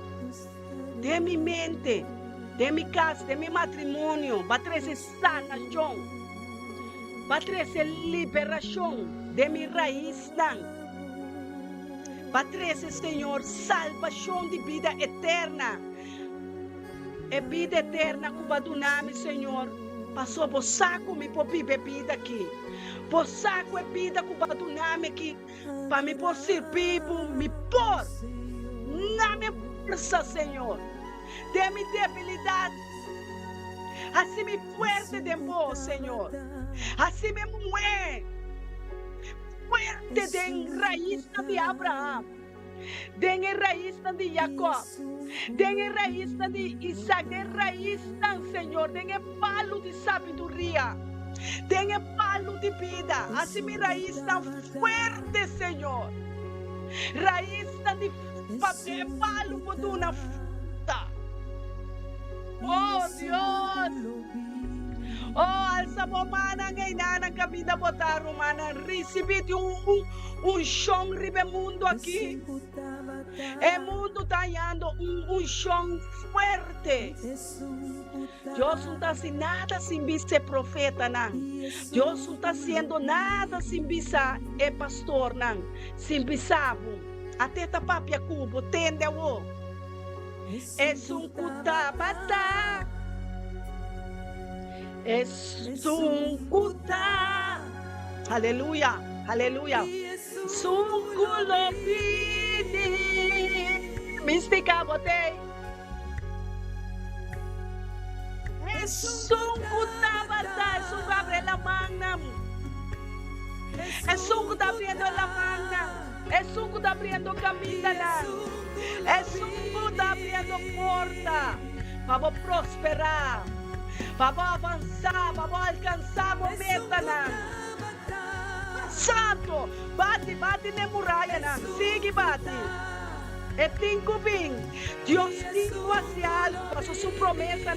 den mi mente, de mi casa, de mi matrimonio, va a traer sanación, va a traer liberación de mi raíz, va a traer, Señor, salvación de vida eterna, vida eterna que va a donar, Señor, pasó por saco mi popi bebida aqui, por saco bebida que va a donar aqui, para me por servir, me por, na minha força, Senhor. De mi debilidade, assim me fuerte de vos, Senhor, assim me mueve, fuerte de raiz de Abraão, de raiz de Jacob, de raiz de Isaac, de raiz, Senhor, de palo de sabedoria, de palo de vida, assim me raiz tão fuerte, Senhor, raiz de palo por uma oh Dios, oh alza mana ngaina kami na botar mana recibite chão ribe mundo aqui, mundo tallando chão fuerte. Deus não está fazendo nada sem ser profeta, não. Deus não está fazendo nada sem ser pastor, não. Sem ser até tapapia cubo, tende o. Kutabata, kuta, aleluia, aleluia. Kulopidi, mística botei. Kutabata, Gabriela Magnam. Está abriendo la mano. Está abriendo camino. Está abriendo porta. Para prosperar. Para avançar. Para alcançar a meta. Santo. Bate na muralha. Sigue, bate. E tinco bem. Deus tinco hacia algo. Para sua promessa.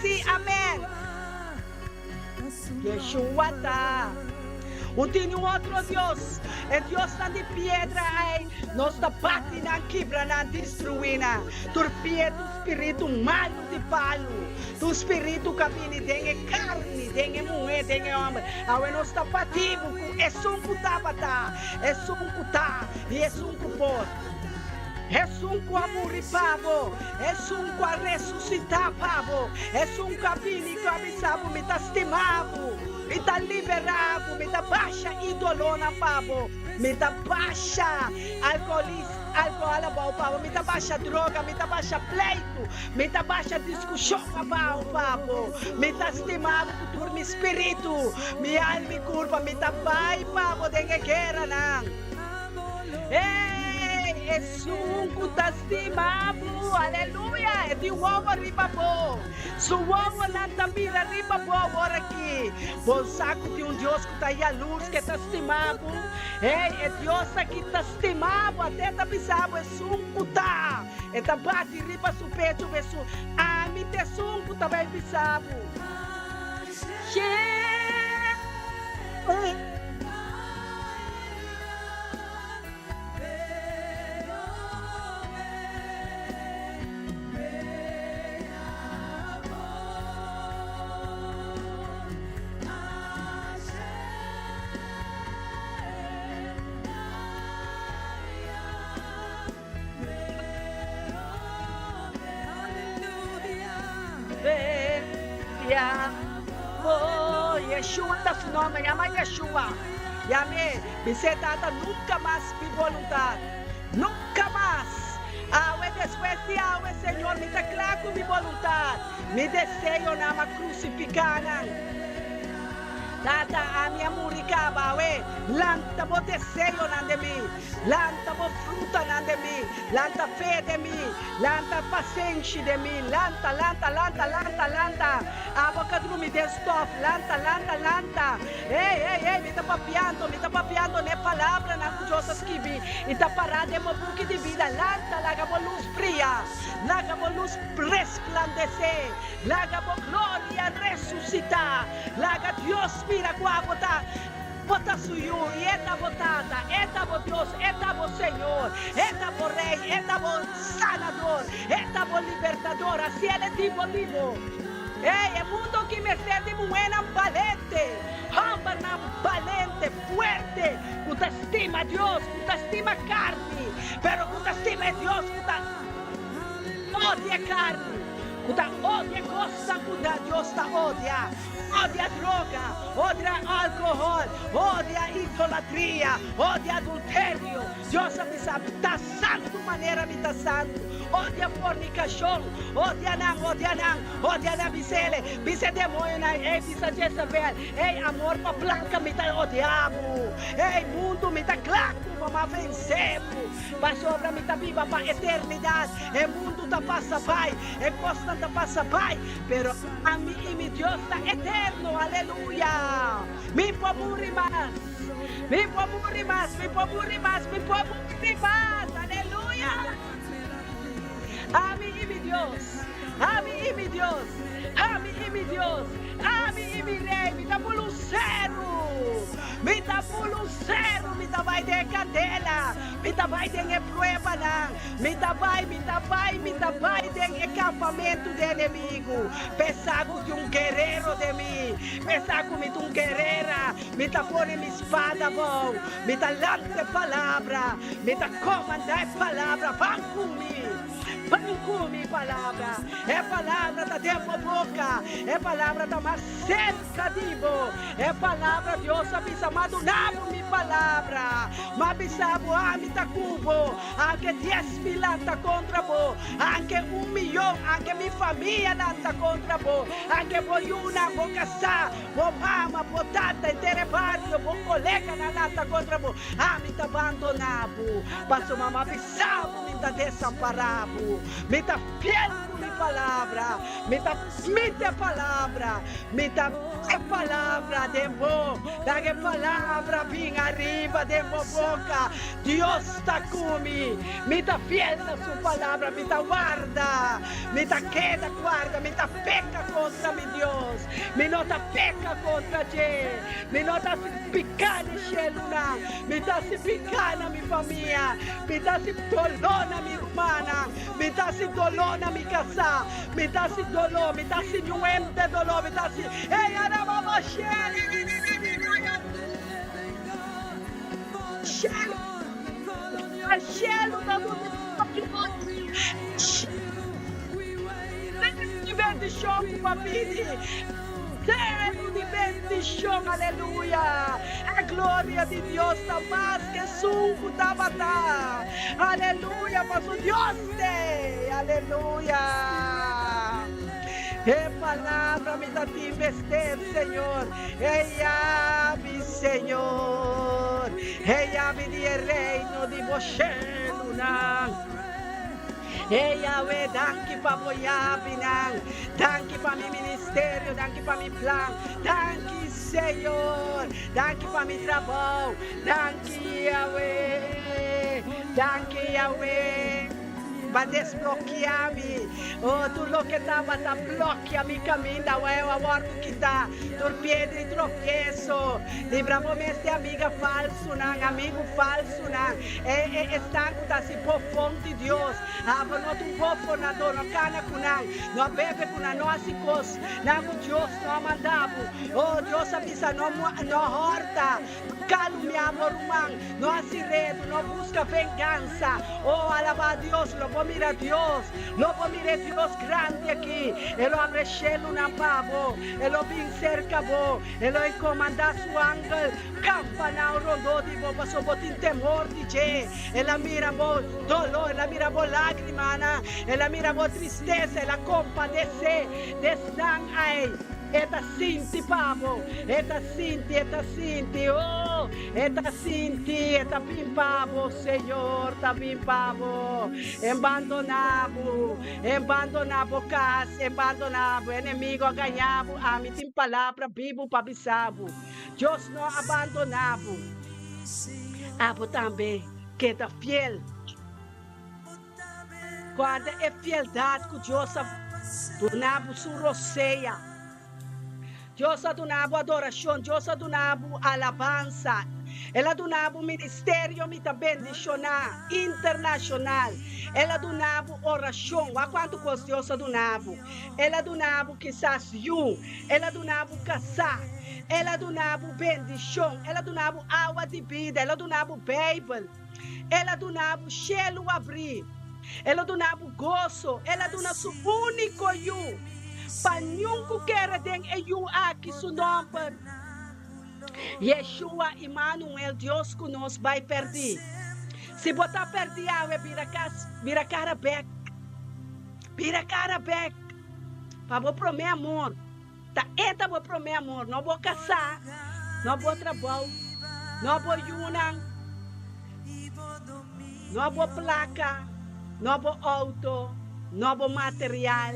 Sim, amém. Yeshua está. Tem outro Deus, é Deus de pedra, nós está batendo, quebrando, destruindo, torpedo o espírito malo de palo, do espírito que vem de carne, de mulher, de homem, agora nós está batendo, é cutabata, é cutá, e é cupor. É amor e pavo, é a ressuscitar pavo, é cabine que avisava, me está estimado, me está liberado, me está baixa idolona pavo, me está baixa alcoólatra pavo, me está baixa droga, me está baixa pleito, me está baixa discussão pavo, me está estimado por turno espírito, minha alma e curva, me está bai pavo, de guerra não. Sunku tastimabo, aleluia, é de uova ribabo, suova na tambira ribabo agora aqui, bom saco de Deus que está aí a luz que tastimabo, é Deus que tastimabo, até tabisabo, é sunku tá, é tabate riba su pecho, é su, me te sunku também bisabo, Yeshua está su nome, llama Yeshua. Llame, dice tata, nunca más mi voluntad, nunca más. Después de agua, Señor, me declaro mi voluntad, mi deseo nada más crucificar. Tata amia muricaba we. Lanta bo desejo nande mi. Lanta bo fruta nande mi. Lanta fe de mi. Lanta paciência de mi. Lanta. Abacadru me destof. Lanta. Ei, me tá papiando, né palavra na cujosa esquivi. E tá parada em uma boca de vida. Lanta, laga bo luz fria. Laga bo luz resplandecer. Laga bo glória ressuscitar. Laga Deus mira guagota. Bota suyo, e eta botada, eta bo Deus, eta bo Senhor, eta bo Rei, eta bo Sanador, eta bo Libertador, assim ele tipo vivo. Ei, é mundo que me sente buena valente, hambarna valente, fuerte, que te estima Deus, que te estima carne, pero que te estima Deus, que te odia carne. Kuda odia coisa, kuda Deus ta odia. Odia droga, odia álcool, odia idolatria, odia adultério. Deus sabe, tá santo maneira me tá santo. Odia fornicação, odia não, bise demônio na, bise Jezabel. Ei, amor pa blanca me tá odiamo. Ei, mundo me tá claro, vamos vencemos. Pa sobra me tá viva pa eternidade. E mundo tá passa pai, e costa tá passa pai, pero a mim e mi Deus tá eterno, aleluia. Me pomuri mais, aleluia. A mim e mi Deus, a mim e mi Rei, me dá por um cero, me dá vai de cadela, me dá vai de prueba não, me dá vai de acampamento de inimigo, pesago de guerreiro de mim, pesago de guerreira, me dá por minha espada bom, me dá lance palavra, me dá comandar palavra, Pancumi palavra, é palavra da dentro boca, é palavra da mais cerca dibo, é palavra Deus avisa madunabo mi palavra, mabisabo amita cubo, anche 10.000 anta contra bo, anche 1 milhão, anche mi família anta contra bo, anche boiuna, bo casà, bo mama, bo tata, intere barrio, bo colega anta contra bo, amita abandonabo, passo mama bisabo, me dá desamparabo. Me dá fiel com minha palavra, me dá a palavra, me dá a palavra de bom, dá a palavra bem arriba de boca, Deus está comigo, me dá fiel na sua palavra, me dá guarda, me dá queda guarda, me dá peca contra meu Deus, me não dá peca contra Deus, me não dá se picar de xeluna, me dá se picar na minha família, me dá se dolor na minha irmã, me dá se dolor na minha casa, me dá se dolor, me dá se doente dolor, me dá se... Ei, arababa, Shelo, de bendição, papini. Celo de bendição, aleluia. A glória de Deus está mais que suco da batalha. Aleluia, mas o Deus tem. Aleluia. É palavra me dá te investir, Senhor. Ei, Senhor. Ei, de reino de Boshelu, Ei, Yahweh, danke para Boiabinang, danke para meu ministério, danke para meu plano, danke, Senhor, danke para meu trabalho, danke, Yahweh, para desbloquear-me, tudo lo que estava a bloquear meu caminho, eu agora que está, por pedra e tropeço, livramos este amiga falso, amigo falso, está se por fonte de Deus, não tu povo na dona cana não bebe com a nossa coisa, não Deus não mandava, Deus avisa não horta, caluniamo rumang, não assiredo, não busca vingança, alaba a Deus, lo mira Deus, lo mira Deus grande aqui, ele abre cielo na pavo, ele vem cerca bo, ele comanda su ángel, campa na rondo di bo, passo botin temor di che, ele mira bo dolor, ele mira bo lágrima, ele mira bo tristeza, ele compadece, desnang ai, Eta sinti pavo, eta sinti, oh, eta sinti, eta pimpavo, Senhor, tá pimpavo, abandonavo casa, abandonavo, inimigo ganhavo, a mim tem palavra, vivo para bisabo, Deus não abandonavo, abo também, que tá fiel, guarda é fieldade que Deus donavo sua roceia, Deus donavo adoração, Deus donavo alabança. Ela donava ministério me bendicionar internacional. Ela donava oração. A quanto custa Deus donava? Ela donava quizás ela donava casar. Ela donava bendição. Ela donava água de vida. Ela donava Bíblia. Ela donava cielo abrir. Ela donava gozo. Ela donava seu único eu. Para nunca querer den eu aqui seu nome. Yeshua, Emmanuel, Deus conosco vai perder. Se botar perder, vira cara back. Vira cara back. Para vou promer amor. Tá, eta vou promer amor. Não vou casar. Não vou trabalhar. Não vou yunang. Não vou placa. Não vou auto. Não vou material.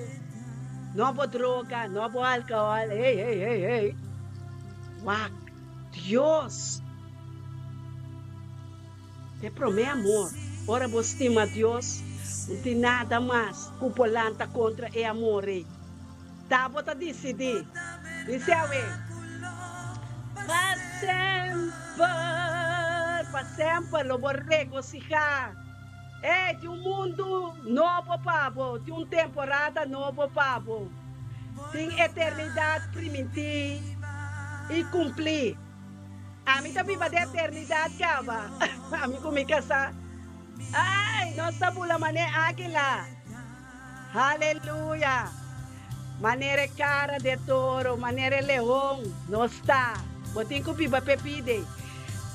Não vou droga. Não vou álcool. Ei. Uau. Deus te promete amor. Ora você estima Deus, não tem nada mais cupolanta contra o amor. Tá, bota decidir. Disse a para sempre, lo vou regocijar. De um mundo novo, pavo, de uma temporada novo, pavo. Tem eternidade primitiva e cumprir. A mim também vai ter eternidade, cava. A mim comigo casar. Ai, nossa bula mané águila. Aleluia. Maneira cara de touro, maneira leão. Não está. Botinho com piba pepide.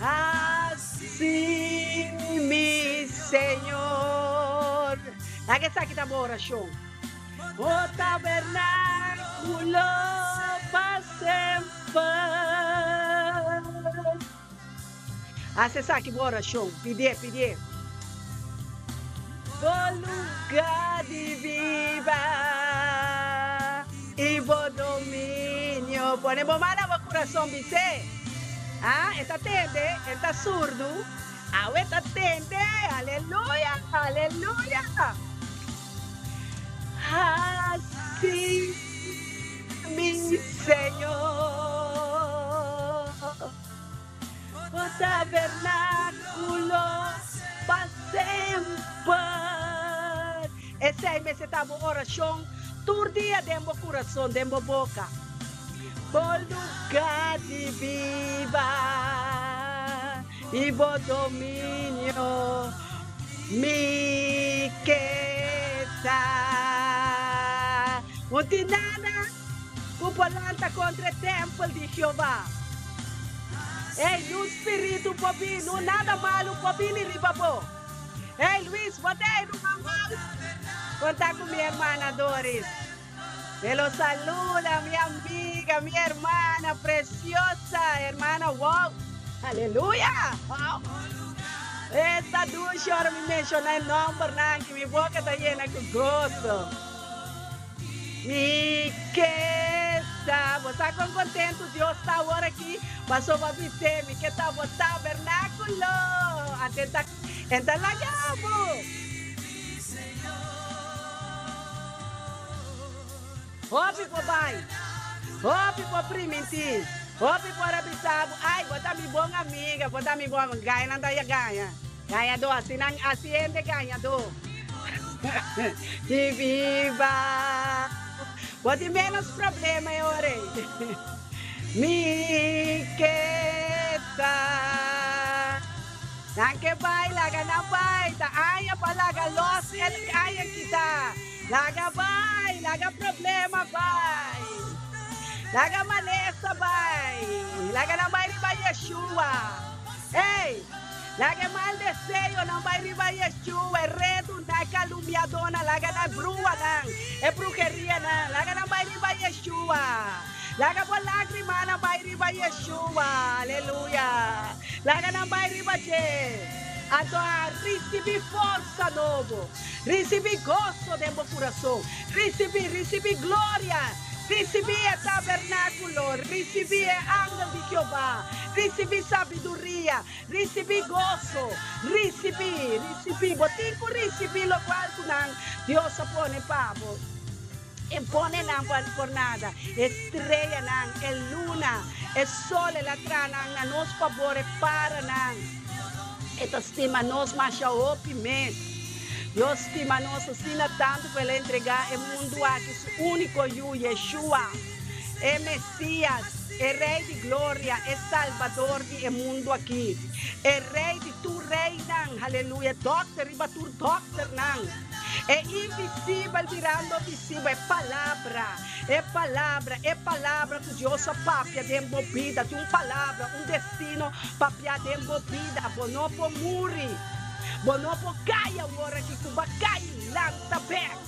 Assim, mi Senhor. Aqui está aqui da oração. O tabernáculo para sempre. Acessar aqui bora, show. Pedir. O lugar de viva e o domínio. Ponemos mal ao coração, você. Está atende, está surdo. Está atende. Aleluia. Assim, mi Senhor, o tabernáculo para sempre. Esse aí me estava oração, todo dia dentro do coração, dentro da boca. O lugar de viva e o domínio me queda. Não tem nada cupolanta contra o templo de Jeová. No espírito pobi, não nada malo pobi ni ribabo. Luiz, bota aí no mamão. Conta com minha irmã Doris. Lo saluda, minha amiga, minha irmã preciosa, irmã wow. Aleluia. Wow. Esta ducha ahora me menciona el nombre, que mi boca está llena con gozo. Mi que está, vos está contento, Dios está ahora aquí, pasó para viste, mi que está, vos tabernáculo, atenta, entra la llave. Hopi po pai, hopi po primiti, hopi po rabisabo, ai, bota mi bom amiga, bota mi bom, ganha não dá ganha do, assim não asciende ganha do, de viva, bota menos problema eu orei, mi queta, não que vai, laga não vai, tá, ai, a palaga los, ele ai kita. Laga vai, laga problema vai, laga maleza vai, laga não vai riba Yeshua, laga mal desejo não vai riba Yeshua, redo na calumniadona, laga na brua não, brujeria não, laga não vai riba Yeshua, Laga po lágrima na bay riba Yeshua. Aleluia. Laga na bay riba je. Adora, recibi força novo. Recibi gozo de meu coração. Recibi glória. Recibi o tabernáculo. Recibi o ángel de Jeová. Recibi sabedoria. Recibi gozo. Recibi. Botico recibi lo qual kunang Dios pone pavo. E pone nang por nada. Estrella nang, el luna, el sol, la trana nang, nos favore para nang. Esta estima nos macha opimento. Deus estima nos ensina tanto para ele entregar o mundo aqui, o único Yeshua, é Messias, é Rei de glória, é Salvador do mundo aqui, é Rei de tu Rei, não, aleluia, Doctor, riba tu Doctor, não, é invisível virando visível, é palavra que Deus papia de embobida, de uma palavra, destino papia de embobida, não pode morrer. Bonopo kaya ora que cuba kaya lanta back.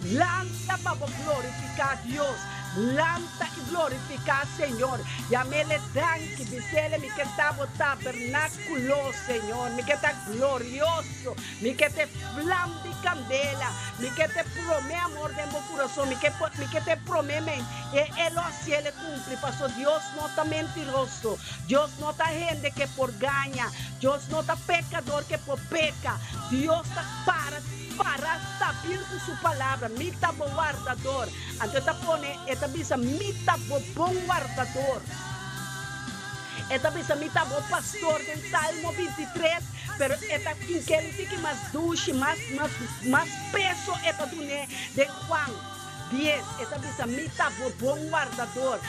Lanta para glorificar Deus. Lanta e glorificar Senhor. E a me le danke, bisele mi que está o tabernáculo, Senhor. Mi que está glorioso. Mi que te flam de candela. Mi que te promete amor de meu coração. Mi que te promete e ele assim ele cumpre. Pastor, Deus não está mentiroso. Deus não está gente que por ganha. Deus não está pecador que por peca. Deus está para saber com sua palavra, mita bom guardador. Então pone, esta bisa mita bom guardador. Esta bisa mita bom pastor do Salmo 23, pero esta que ele fica mais dulce, mais peso esta do de Juan 10. Esta bisa mita bom guardador.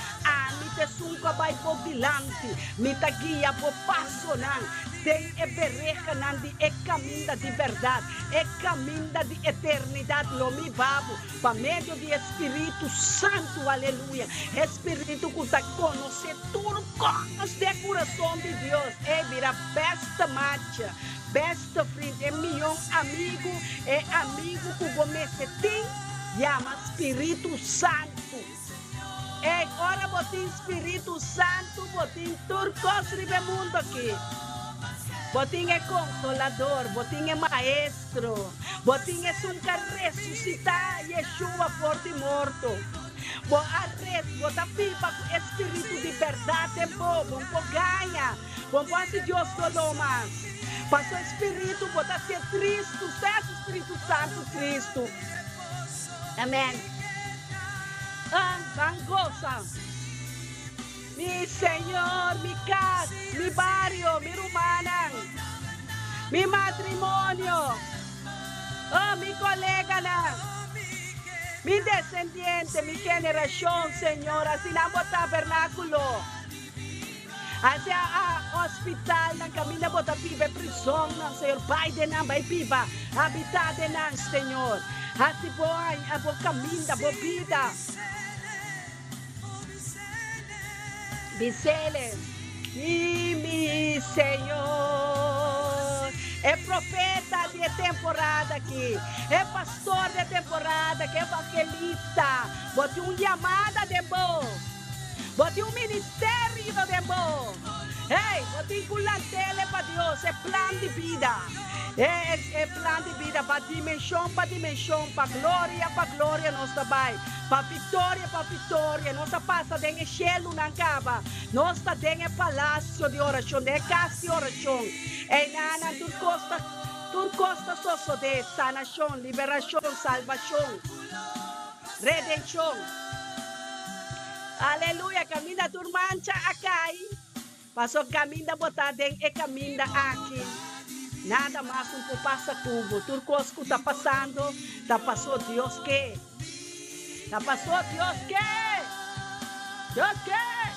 Mita sunca vai por bilante, mita guia por passo não. Tem e berreja nandi e caminho de verdade, e caminho de eternidade, lo mi babo, para meio de Espírito Santo, aleluia. Espírito que está conhecer tudo, conhece o coração de Deus. É vira besta match, besta friend, é meu amigo, que você tem, chama Espírito Santo. É agora botem Espírito Santo, botem turcos ribe mundo aqui. Botim é consolador, botim é maestro, botim é um que ressuscitar Yeshua forte e morto. Bota pipa com espírito de verdade, bom ganha, bom se Deus todo mais. Passou espírito, bota ser Cristo, certo Espírito Santo Cristo. Amém. Bangosa. Mi Senhor, mi casa, mi barrio, mi rumanan, mi matrimonio, mi colega, mi descendiente, mi generación, Señor, así namo tabernáculo, hacia hospital, na camina bota piba, prisão, Senhor, pai de nan, pai piba, habitar de nan, Senhor, assim boa, abo caminho, abo vida. Bisele, e mi Senhor, é profeta de temporada aqui, é pastor de temporada, que é evangelista, bote chamada de bom, bote ministério de bom, bote culantele para Deus, é plano de vida, é plano de vida, para dimensão, para glória, nossa Pai. Para vitória, nossa passa dentro cielo não acaba, nossa dentro palácio de oração, de casa de oração, nana turcosta sosso de sanação, liberação, salvação, redenção, aleluia, caminha turmancha acai, passou caminha botar dentro e caminha aqui, nada mais passa tubo, turcosco está passando, está passou Deus que já passou, Deus quer! Deus quer!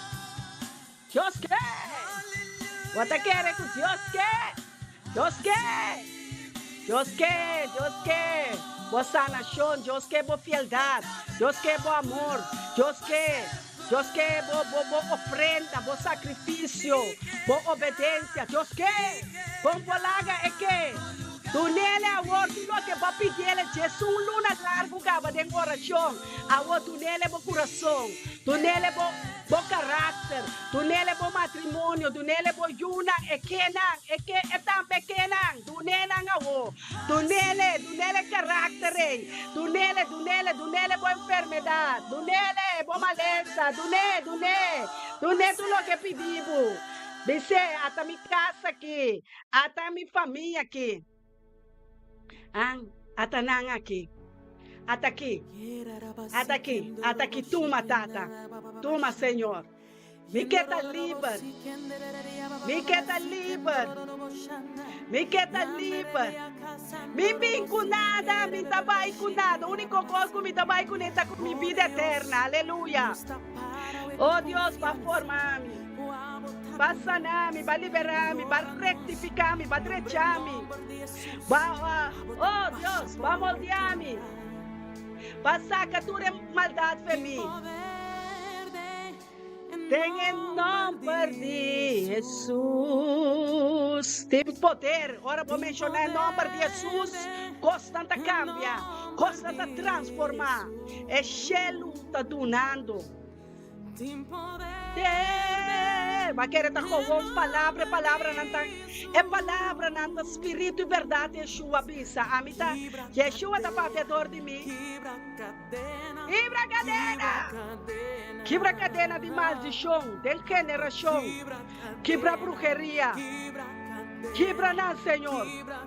Deus quer! Você quer que Deus quer? Deus quer! Deus quer! Deus quer! Boa sanação, Deus quer boa fialdade, Deus quer bom amor, Deus quer boa ofrenda, bom sacrifício, boa obediência, Deus quer! Bom polaga é que? Tu nele agora tu lo que va pedir Jesus luna largo cava de oração. Agora tu nele bo coração. Tu nele bo caráter. Tu nele bo matrimônio. Tu nele bo yuna e kenan e que é tão pequena. Tu nele agora. Tu nele caráter. Tu nele bo enfermidade. Tu nele bo maleza. Tu nele tu lo que pedimos. Dice, até minha casa aqui, até minha família aqui. Até nang aqui. Até aqui. Até aqui. Toma, tata. Toma, Senhor. Me queda livre. Me queda livre. Me queda livre. Me vim com nada, me trabalho com nada. A única coisa que me trabalho com é com minha vida eterna. Aleluia. Oh Deus, para formar-me. Para sanar-me, para liberar-me, para rectificar-me, para drechar-me. Oh Deus, para moldear-me. Para sacar toda maldade para mim. Tem em nome de Jesus. Tem poder. Ora vou mencionar em nome de Jesus. Constante cambia. Constante transformar. É Shelu está donando. Mas quer estar com palavra nanta é palavra nanta espírito e verdade Yeshua bisa amita Yeshua tá fazedor de mim quebra cadena de maldição de generação quebra bruxeria quebra não Senhor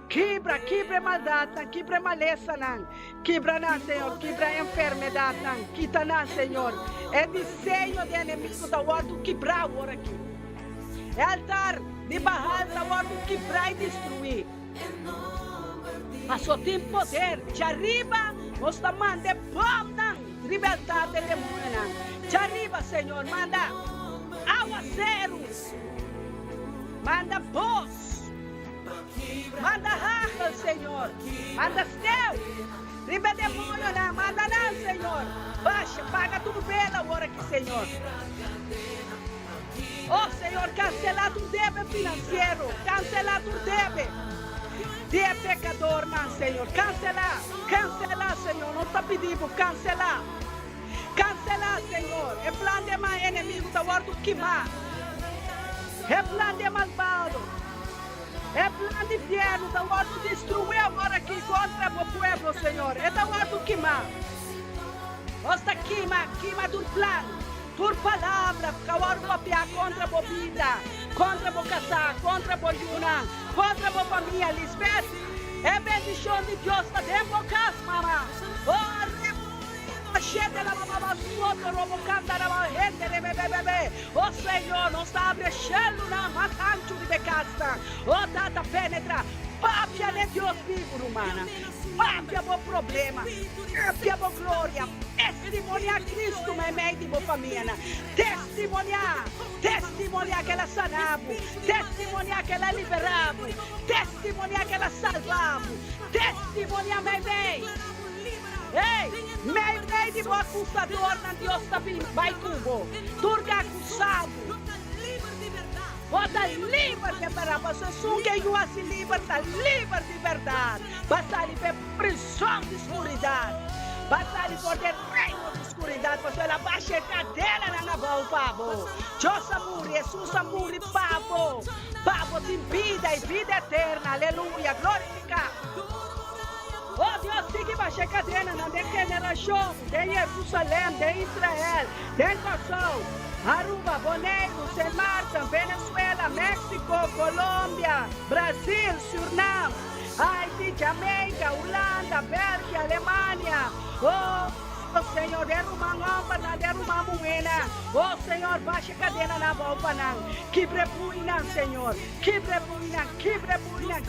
quebra maldade quebra maleza não quebra não Senhor quebra enfermidade não quita não Senhor é desenho de inimigo da ordem quebrar agora aqui é altar de Baal da ordem quebrar e destruir mas só tem poder de arriba nós estamos mandando bom não libertar de demônio não de arriba Senhor manda aguaceiros manda voz manda racha Senhor manda céu livra demônio não manda não Senhor baixa paga tudo bem agora aqui Senhor oh Senhor cancelar tu deve financeiro cancelar tu deve de pecador não Senhor cancelar Senhor não está pedindo cancelar Senhor é plano de mais inimigo da ordem queimar é plano de malvado é plano de inferno da ordem destruir agora aqui contra o povo Senhor é da ordem queimar Osta queima do plano, por palavra, contra a vida, contra a casar, contra a yuna, contra a família, Lisbeth. É bendição de Deus, está dentro da casa, mamá. Oh Senhor, não está abrindo na matança de becasta. Oh, tata penetra. Papia de Deus vivo, humana. Papia bo problema. Papia bo glória. Testemunhar Cristo, meu meio de boa família. Testemunhar que ela sanava. Testemunhar que ela liberava. Testemunhar que ela salvava. Testemunhar, meu bem. Ei, meu de boa acusador, não Deus está vindo. Vai cubo. Turga acusado. Bota livre de verdade, você sunga e eu se liberta, livre de verdade. Basta livre prisão de escuridade. Basta livre de reino de escuridade, você ela baixa a cadeira na boa, pavo. Josa muri, Jesus muri, pavo. Pavo de vida e vida eterna, aleluia, glorificado. Oh Deus, siga baixa a cadeira na generação de Jerusalém, de Israel, de Kosovo. Aruba, Bonaire, Saint Martin, Venezuela, México, Colômbia, Brasil, Suriname, Haiti, Jamaica, Holanda, Bélgica, Alemanha. Oh Senhor, derruma a derruma a moeda. Oh Senhor, baixa a cadeira na boca, não. Quebre buina, Senhor. Quebre buina,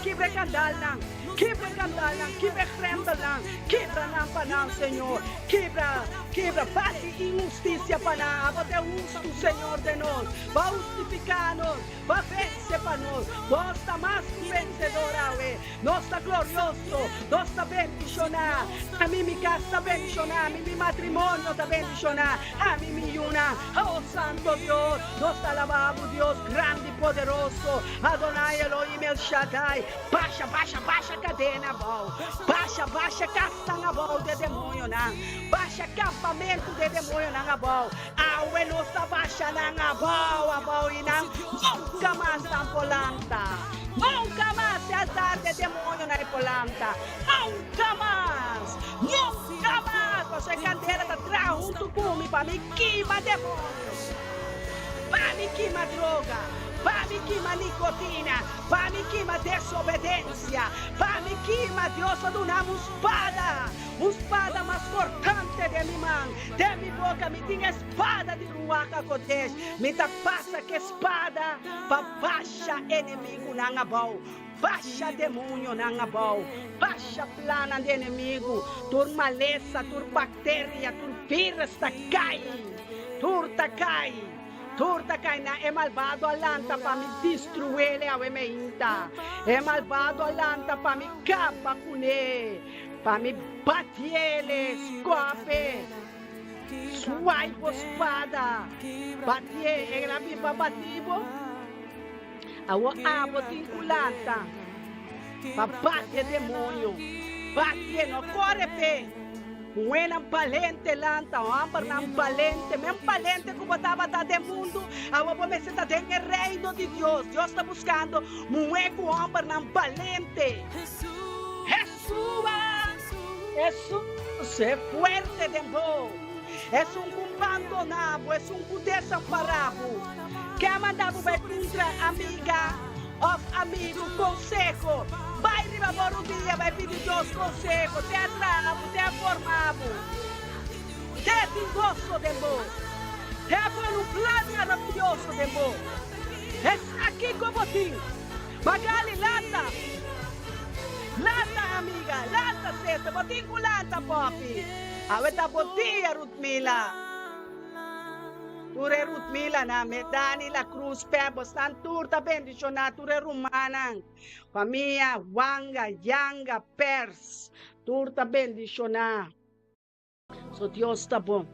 quebre candal, não. Quebra candala, quebra crendala, quebra não, Senhor. Quebra, bate injustiça para nós. Até justo, Senhor, de nós. Vai justificar-nos, vai vencer para nós. Nós está mais que vencedor, nós está glorioso, nós está bendicionar. A mim, minha casa está bendicionar, a mim, meu matrimônio está bendicionar, a mim, minha una. Oh, Santo Deus, nós está alabado, Deus grande e poderoso. Adonai Elohim El Shaddai. Baixa, cadena, bom. Baixa casta na bom de demônio, não. Baixa acampamento de demônio, não, bom. Awe nossa baixa, não, bom, e não. Nunca mais na polanta. Nunca mais se azar de demônio na polanta. Nunca mais. Nunca mais. Você candeira da trás junto comigo para me queimar demônio. Para me queimar droga. Para me queimar nicotina. Para me queimar desobediência. Para me queimar Deus a donar uma espada mais cortante de minha mão. De minha boca me tinha espada de ruaca cotejo. Me tá passa que espada para baixa inimigo na ngabau. Baixa demônio na ngabau. Baixa plana de inimigo. Tur maleza, tur bactéria, tur vírus tá cai. Tur tá cai. Turta kaina é malvado alanta para me destruir a meinta. É malvado alanta para me capa com ele, para me bater ele, escope. Suai por espada. Bater, ela me para bater. Awa abo tinculanta. Para bater demônio. Bater, não corre pé. Buena palente lanta, ambar na palente, mesmo palente que botava da de mundo, a vovó me senta em reino de Deus. Deus está buscando mueco ambar na palente. Jesus é forte de bom. É abandonado, é desamparado. Quer mandar vai contra amiga, of amigo, conselho. Vai riba por um dia, vai pedir Deus conselho, te atravo, te formavo, te gosto de bom, te põe plano maravilhoso de bom. É aqui como ti, Magali, lata, amiga, lata, cesta, botinho com lata, papi. Aweta botia, Rutmila. Ture Rutmila na medani la cruz pebos tan turta bendicionar ture rumanang. Família Wanga Yanga Pers turta bendicionar. So Deus está bom.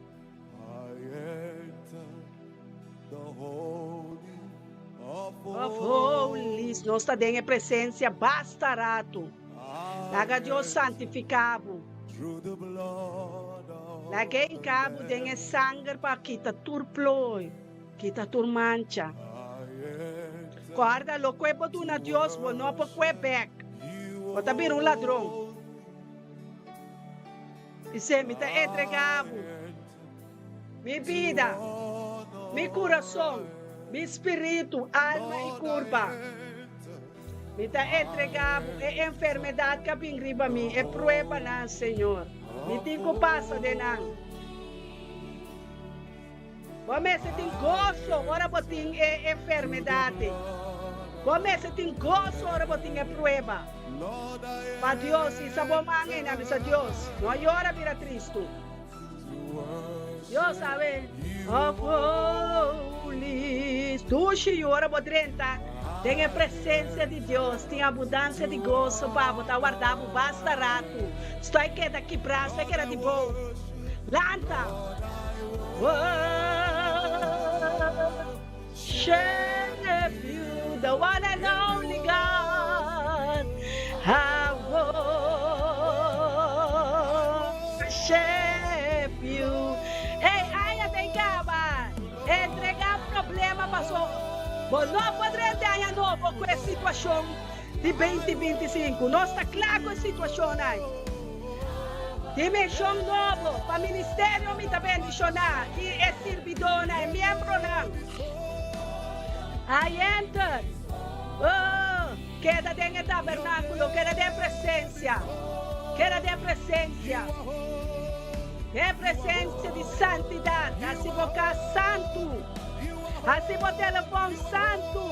Of holies, nós está dentro a presença bastarato. Laga Deus santificado. Lagi em cabo dengan sangue para kita turploi, kita turmancha. Guarda, lo que botu na Dios, bo no po Quebec. O tabir um ladrão. Dice, me tá entregado. Mi vida, mi coração, mi espírito, alma e curva. Me tá entregado, é enfermidade que vem riba mim, é prueba na Senhor. Me tinha passa de não. Como se tem gosto, ora botin é enfermidade. Como se tem gosto, ora botin é prueba. Para Deus, isso é bom mangin, na bisa Deus. Não é hora vira Cristo. Deus sabe. Of holies. Dushi, ora bodrenta. Tem a presença de Deus, tem abundância de gozo para botar guardado basta rato. Estou aqui daqui braço, que era de bom. Lanta. Share you, the one and only God. I worship you. Ei, ai, vem cá, vai. Entregar problema, passou. Bom, não poderemos ganhar novo com a situação de 2025. Nós está claro com a situação aí. Dimensão nova para o ministério me também adicionar. E é servidora, é membro não. I enter. Oh, queda dentro do tabernáculo, queda de presença. Queda de presença. É presença de santidade. Assim boca santo. Assim o telefone santo,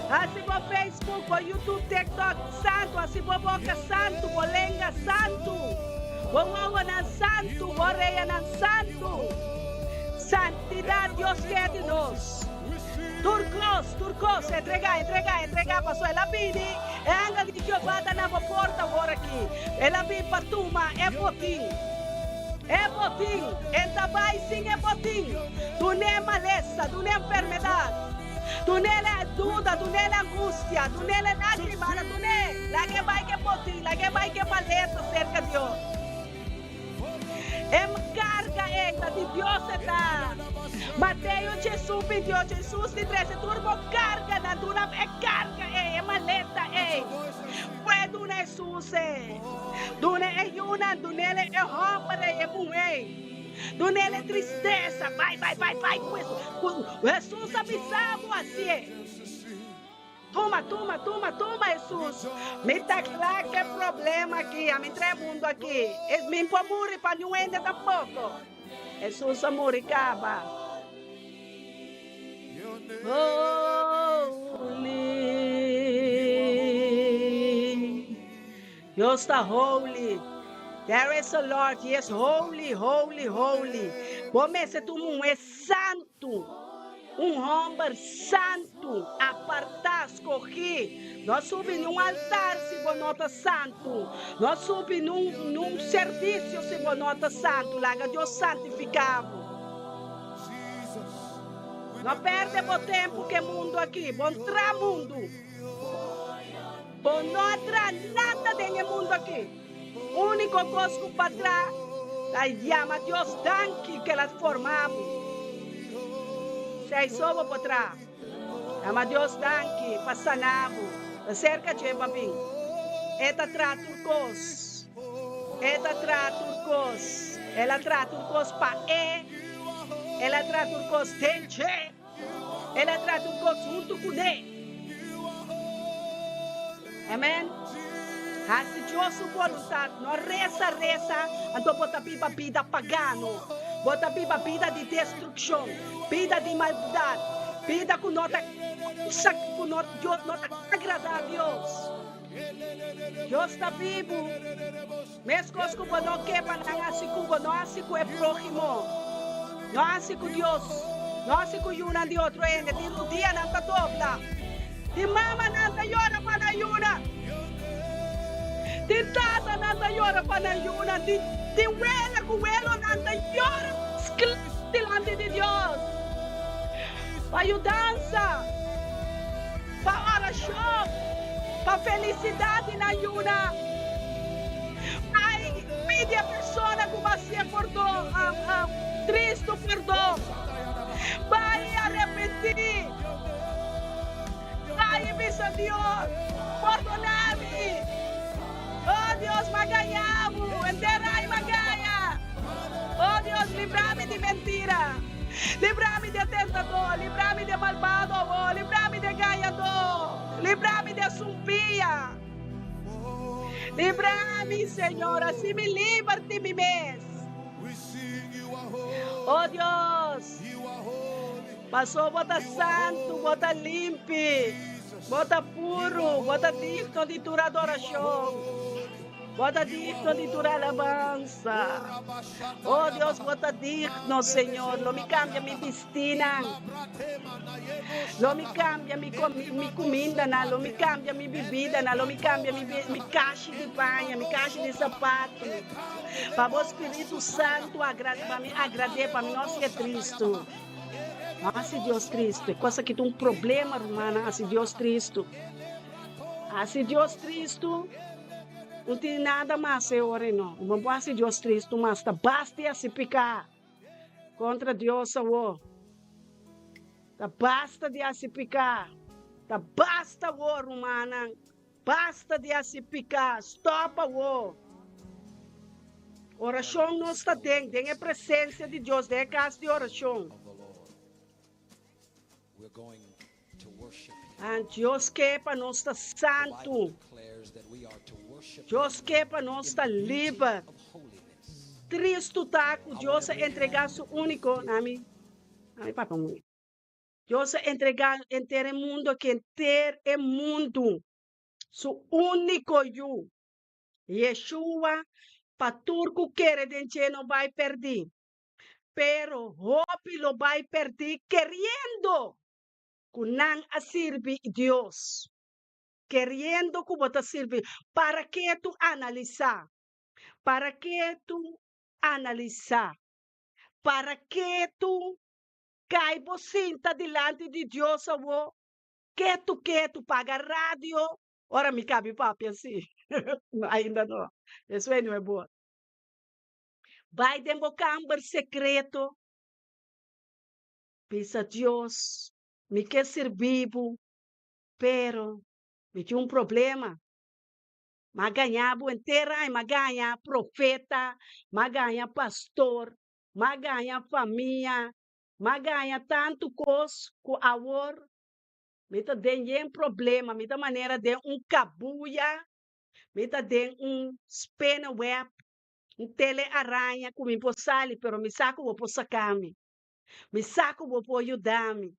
assim o Facebook, o YouTube, TikTok santo, assim o boca santo, o lenga santo, o wawa santo, o reia santo. Santidade Deus quer de nós. Turcos, entregar, passou. Ela pede, é anga de que eu bata na porta agora aqui. Ela pede para turma, é botim. É botim, entabai sim é botim. Tu não é maleza, tu não é enfermidade. Tu não é dúvida, tu não é angústia, tu não é lágrima, tu não é La que vai que poder, la que vai que maleta cerca de Dios. Carga esta de Dios está. Mateo Jesus pediu, Jesus de 13 turbo carga na duna carga maleta Puede una Jesus dune yuna dunele hombre dunele tristeza vai Jesus avisamos assim. Toma, Jesus. Me está claro que problema aqui, a mim trae mundo aqui. Es me pode morrer para não ende tampoco. Jesus a morrer caba. Holy. Dios está holy. There is a Lord. He is holy. Como se tu mundo é santo. Homem santo, apartar, escolher. Nós subimos num altar se bonota santo. Nós subimos num serviço se bonota santo. Lá que Deus santificamos. Não perdemos tempo que mundo aqui. Bom tra mundo. Bom não tra nada desse mundo aqui. Único coisa que para trás. La llama Deus danke que las formamos. Sei sobo potra. Ama Deus danke passanavo. Cerca de babim. Eta traturcos. Ela traturcos pa ela traturcos tenche. Ela traturcos junto com ele. Amém. Se Deus sua vontade, não reza, então bota vida pagano. Bota vida de destruição, vida de maldade, vida que não está agradar a Deus. Deus está vivo. Mesmo coisas que não quebra, não assim com o próximo, não assim com Deus, não assim com uma de outro ainda. De um dia não está dobla, de mama não está llora para ayuna. De tata nanda llora para ayuna, de huela con huelo nanda llora delante de Dios. Para ayudanza, para oración, para felicidade na ayuna. Ay, pide a persona que vacía perdón, Cristo perdón. Vai arrepentir. Vai, visa Dios, perdoname. Oh Dios, magayamo, enterai magaya. Oh Dios, librame de mentira. Librame de tentador, librame de malvado, oh, librame de ganhador, librame de zumbia. Librame, Senhor, assim me livra-te, mi mês. Oh Deus, passou, bota santo, bota limpo, bota puro, bota digno de tua adoração. Bota digno de tua alabanza. Oh Deus, bota digno, Senhor. Não me cambia minha vestina. Não me cambia minha comida. Não me cambia minha bebida. Não me cambia minha caixa de banha, minha caixa de sapato. Para o Espírito Santo agradecer para mim, nosso Cristo. Nossa Deus Cristo. Coisa que tem um problema, irmã. Nossa Deus Cristo. Nossa Deus Cristo. Não tem nada mais, Senhor, não. Não pode Deus Cristo, mas basta se picar contra Deus, Senhor. Basta de se picar. Basta, humana. Basta de se picar. Stop, oração não está dentro. Tem a presença de Deus. Tem a casa de oração. Deus quer para nós estar santo. Deus quer para nós estar livre. Cristo está com Deus entregar seu único. Amém. Papai. Deus entregar inteiro mundo, que inteiro é mundo. Seu único eu. Yeshua, para turco querer de não vai perder. Pero hope lo vai perder querendo que não a servir Deus. Querendo que você servir. Para que tu analisar? Para que tu analisar? Para que tu cai você delante de Deus? Que tu paga rádio? Ora me cabe papi assim. Ainda não. Isso aí não é bom. Vai democamber secreto. Pensa, Deus, me quer servir, pero me tinha problema. Maganha inteira, maganha profeta, maganha pastor, maganha família, maganha tanto coisa com awor. Me tá dando problema, me tá maneira de cabuia, me tá dando spena web, tele-aranha, como impossível, pero me saco vou sacar-me. Me saco vou ajudar-me.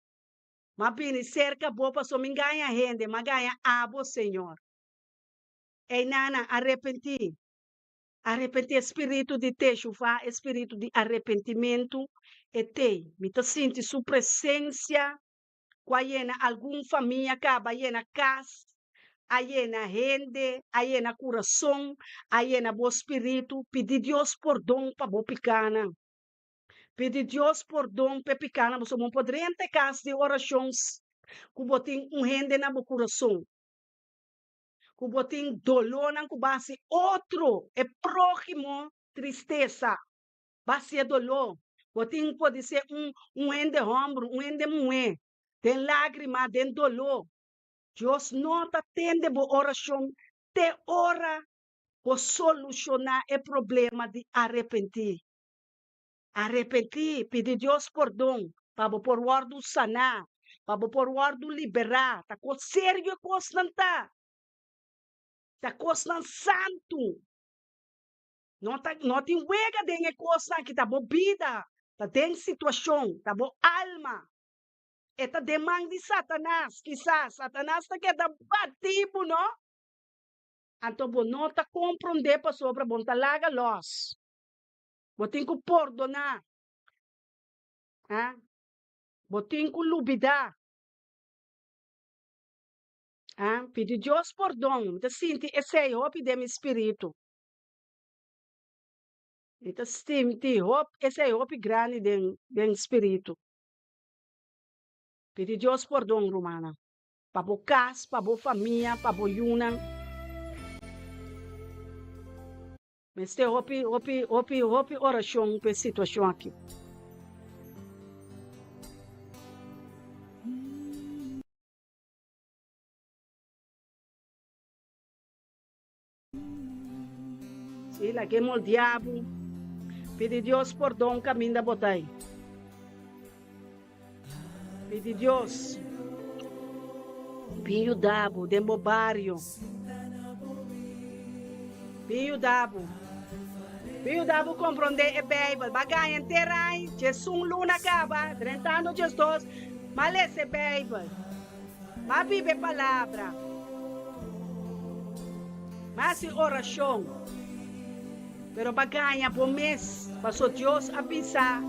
Mas bem cerca vou para só me ganha rende, mas ganha abo, Senhor. Ei, nana, arrependi. Arrepender espírito de techuvá, espírito de arrependimento, e te, me te sente sua presença, quando alguma família acaba, na casa, aí na rende, aí na coração, aí na bom espírito, pedir Deus perdão para boa picana. Pedir Deus perdão para picana, você não poderia ter casa de orações, que botem rende na bom coração. Que botem dolor na base outro, é próximo, tristeza. Base dolor. Botem pode ser ende ombro, ende moe. Tem lágrima, tem dolor. Deus não está tendo boa oração. Te ora por solucionar o problema de arrepentir. Arrepentir, pedir Deus perdão, para por guardo sanar, para por guardo liberar. Tá com sério constante. Tá coisa santo. Não tem wega de coisa que tá boa vida. Tá tem situação, tá boa alma. Esta demanda de Satanás, quizás Satanás tá quer dar batido, não? Então, não tá compreender para sobre bom tá laga los. Vou ter que perdonar. Vou ter que lubidar. Pedir Deus perdão. Te sinto esse é o de meu espírito. Então, esse é o grande do espírito. Pedir Deus perdão, Romana. Para a casa, para a família, para a yuna. Mas tem oração para a situação aqui. Se lá que o diabo, pedir Deus perdão, caminho da botai. Pedir Deus, pinho dabo, dembo barrio. Pinho dabo compreender a Bíblia, bagay inteira, Jesus luna acaba, 30 anos Jesus, mas lê a Bíblia, mas vive a palavra, mas oração, pero bagay por mês, para Deus avisar,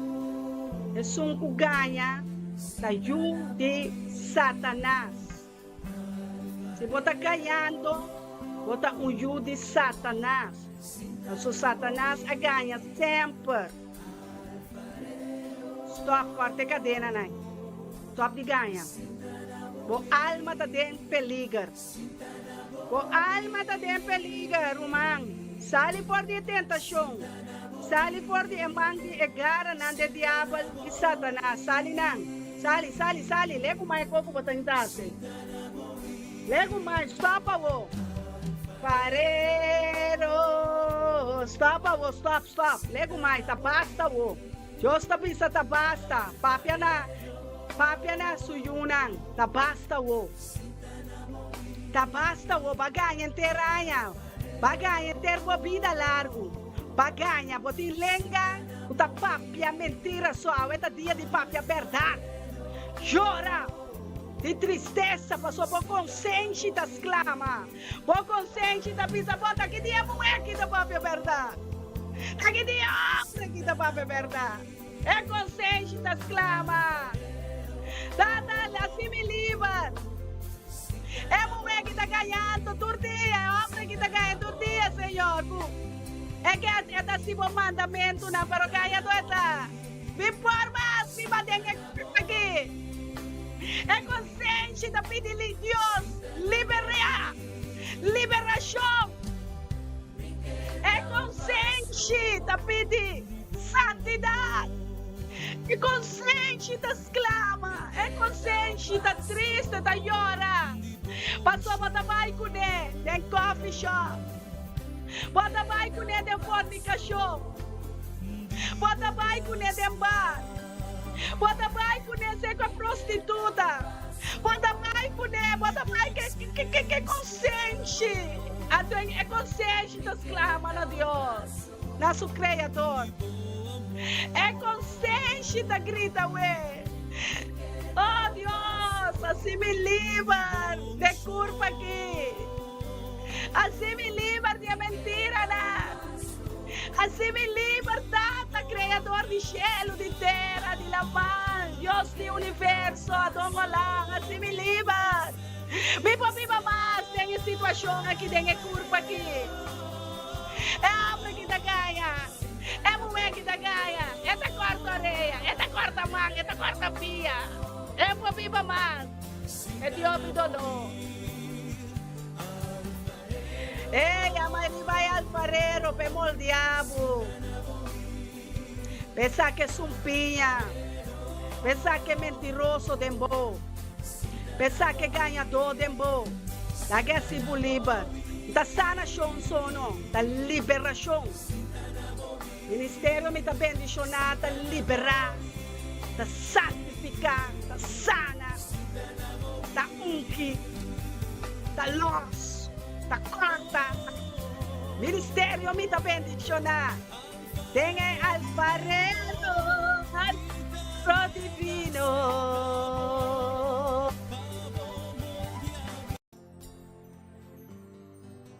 é um que ganha da ajuda de Satanás. Se você está ganhando, você está ajuda de Satanás. Então, Satanás ganha sempre. Stop, corte cadena, né? Stop de ganha. Bo alma está dentro de perigo. Bo alma está dentro de perigo, irmão. Sali por de tentação. Sali por de emang de egara nan de diabo e Satanás. Sali nang. Sali. Lego mais pouco para tentar. Lego mais, stop, avô. Parero, stop. Lego mais, tá basta, wo. Deus tá pensando, tá basta. Papia na suyunan, tá basta, wo. Tá basta, wo. Baganha inteira, boa vida largo. Baganha, botin lenga, tá papia mentira só. É dia de papia verdade. Chora. De tristeza, passou por consciente das clamas. Por consciente da pisa, bota que dia é que da própria verdade. Que dia é que da própria verdade. É consciente das clamas. Assim me livra. É mulher que está ganhando todo dia. É homem que está ganhando todo dia, Senhor. É que é assim o mandamento, não, pero ganha doida. Me forma, se bater aqui. É consciente da pedir de Deus liberar. liberação. É consciente da pedir santidade. É consciente da exclama. É consciente da triste, da llora. Passou, bota vai com ele, tem coffee shop. Bota vai com ele, tem fornicação. Bota vai com ele, tem bar. Bota vai com ele, com a prostituta. Bota vai com ele, bota vai que é consciente. É consciente das clamas a Deus, nosso Criador. É consciente da grita, ué. Oh Deus, assim me livra de culpa aqui. Assim me livra de mentira, né? Assim me livra, Tata, Criador de céu, de terra, de lamar, Deus do universo, Adão Olá, assim me livra. Me viva mais, tem situação aqui, tem culpa aqui. É hambre que da ganha, é mulher que da ganha, é da quarta orelha, é da quarta mão, é da quarta pia. É viva mais, é Deus me dolor. Ei, a mãe vai al farero, pemo o diabo. Pensa que é sumpinha, pensa que é mentiroso, dembo. Pensar que ganhador de mbo, da guerra civil livre, da sanação sono, da liberação. Ministério me está bendicionado, da liberar, da santificar, da sana, da unki, da luz, da corta. Ministério me está bendicionado. Tenha alfarero, alfarero divino.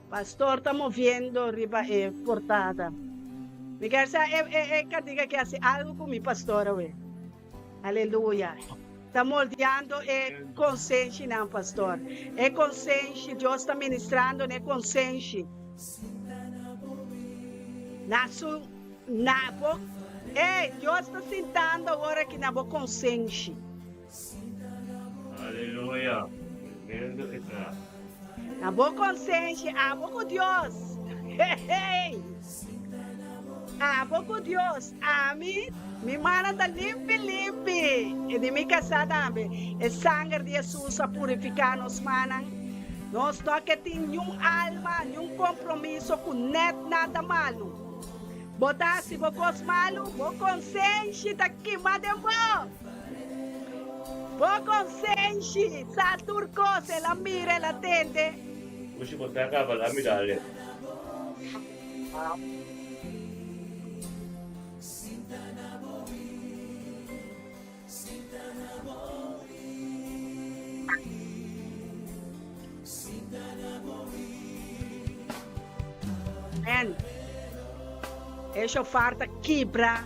Pastor, estamos vendo riba portada. Me quer dizer, diga que hace algo com mi pastora, ué. Aleluia. Está moldeando consciente, não, pastor. É consciente, Deus está ministrando, é consciente. Deus está sentando agora que na boa consciente. Aleluia. Vendo está. A boa consciência, a boa com Deus. A boa com Deus. A mim, me manda limpe. E de minha casa também. O sangue de Jesus a purificar nos manos. Nós não que tem nenhum alma, nenhum compromisso com nada malo. Botar se vocês malo, boa consciência daqui, madem bom. Boa consciência, sa turco, se la mira, la tende. Gusto ko taka pala midali. Amen. Essa farta quebra.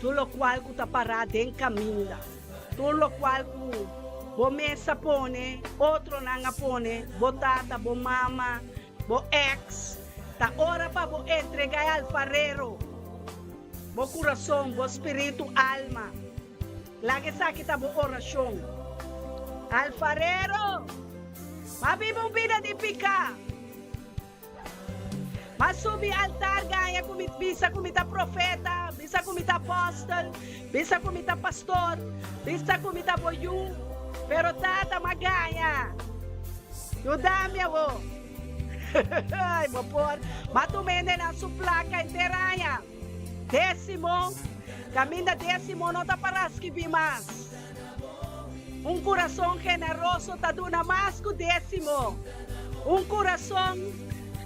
Tudo o qual que está parado em caminho. Tudo o qual que bo mesa pone, outro não pone, bo tata, bo mama, bo ex, ta hora para bo entregar al farero, bo coração, bo espírito, alma. Lagi sa kita bo oração. Al farero, mabibong vida de picar. Mas subir altar ganha bisa comita profeta, bisa comita apóstolo, bisa comita pastor, bisa comita boiú. Pero tata maganha. Yudame ako. Ay, vapor. Matumende na su placa interanha. Décimo. Caminda décimo não tá para escrever mais. Coração generoso tá dando mais que décimo. Coração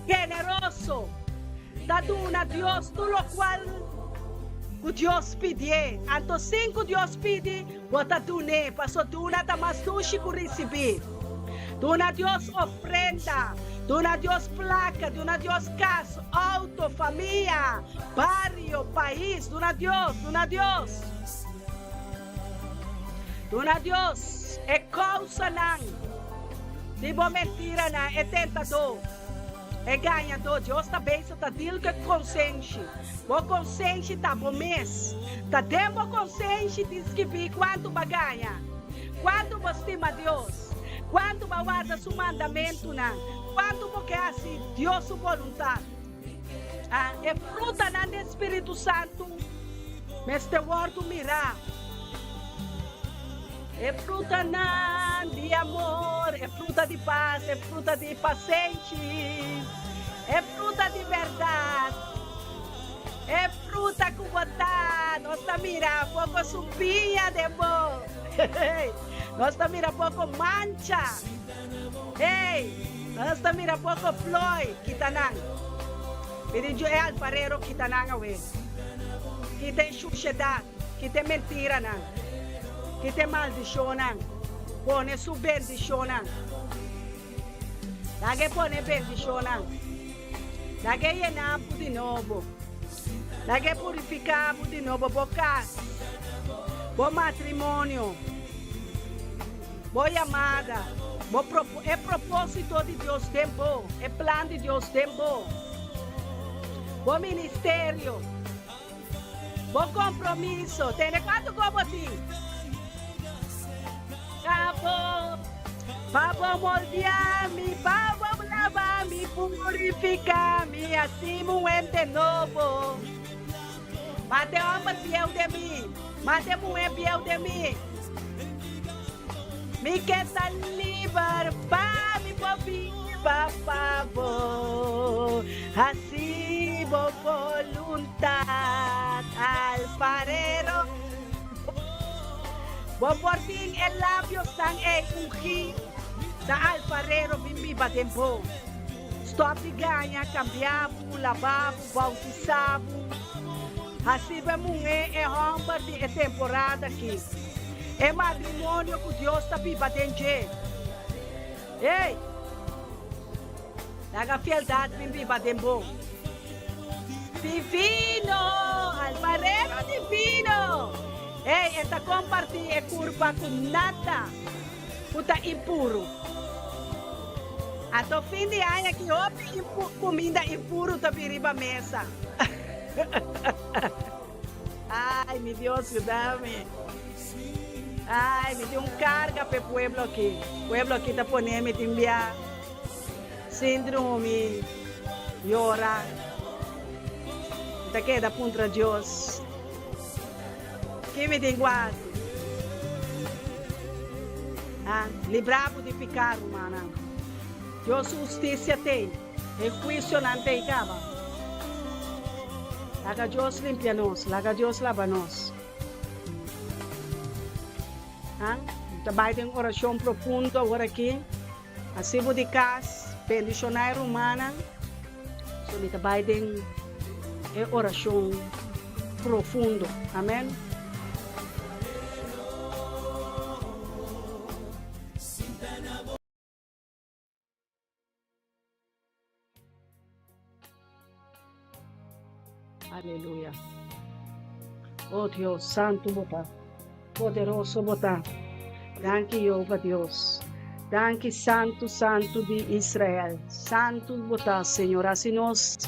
generoso tá dando a Deus tudo o qual o Deus pedir. Anto 5 Deus pede, bota dune, passou duna tá mais duche que receber. Duna Deus ofrenda, duna Deus placa, duna Deus casa, auto, família, barrio, país, duna Deus, duna Deus. Duna Deus, é causa não. Se bom mentira não, é tentador. É ganhador, Deus está bem, está dizendo que é consciente. Boa consciente está bom mês. Está dando consciente de escrever quanto vai ganhar. Quanto você estima Deus. Quando guarda su mandamento, quando porque assim, Deus sua vontade. É fruta do Espírito Santo, mas te word mirar. É fruta de amor, é fruta de paz, é fruta de paciência, é fruta de verdade, é fruta com vontade. Nós estamos mirando pouco supinha de bom, nós estamos mirando pouco mancha, nós estamos mirando pouco flor, que está não. Pedido é alfarero que está não, que tem suciedade, que tem mentira não. Que tem maldição, pone su bendição. Lagi pone bendição. Lagi llenamos de novo. Lagi purificamos de novo. Boca, bom matrimônio, boa amada, é propósito de Deus tem bom, é plano de Deus tem bom. Bom ministério, bom compromisso. Tem quanto como assim? Para moldear-me, para lavar-me, purificar-me, assim de novo. Mate homem fiel de mim, mate mulher fiel de mim. Me quer livre, para me viva, favor. Assim, boa vontade, alfarero. Vou porting el labio sang ungir sa alfarero bimbiba tempo. Stop de ganha, cambiavo, lavavo, bautizavo. Assim vamos é romper de temporada aqui. É matrimônio que Deus está viva dentro. Ei! Daga fieldade bimbiba tempo. Divino! Alfarero divino! Esta compartir é curva com nada, puta impuro. Até o fim de ano que houve comida impuro tá piriba mesa. Ai, meu Deus, ajuda-me. Ai, me deu carga para o pueblo aqui. O pueblo aqui tá ponendo timbia, síndrome, llora. Tá queda contra Deus. Que me tem guarda. Librado de ficar, humana. Deus justiça tem. E juízo não tem, caba. Laga Deus limpia nós. Laga Deus lava nós. Trabalho em oração profunda agora aqui. Assim de casa. Bendicionar humana. So, trabalho em oração profundo. Amém. Aleluia. Oh Deus, santo botar, poderoso botar. Danke, Jeová Deus. Danke, santo, santo de Israel. Santo botar, Senhor. Assim nós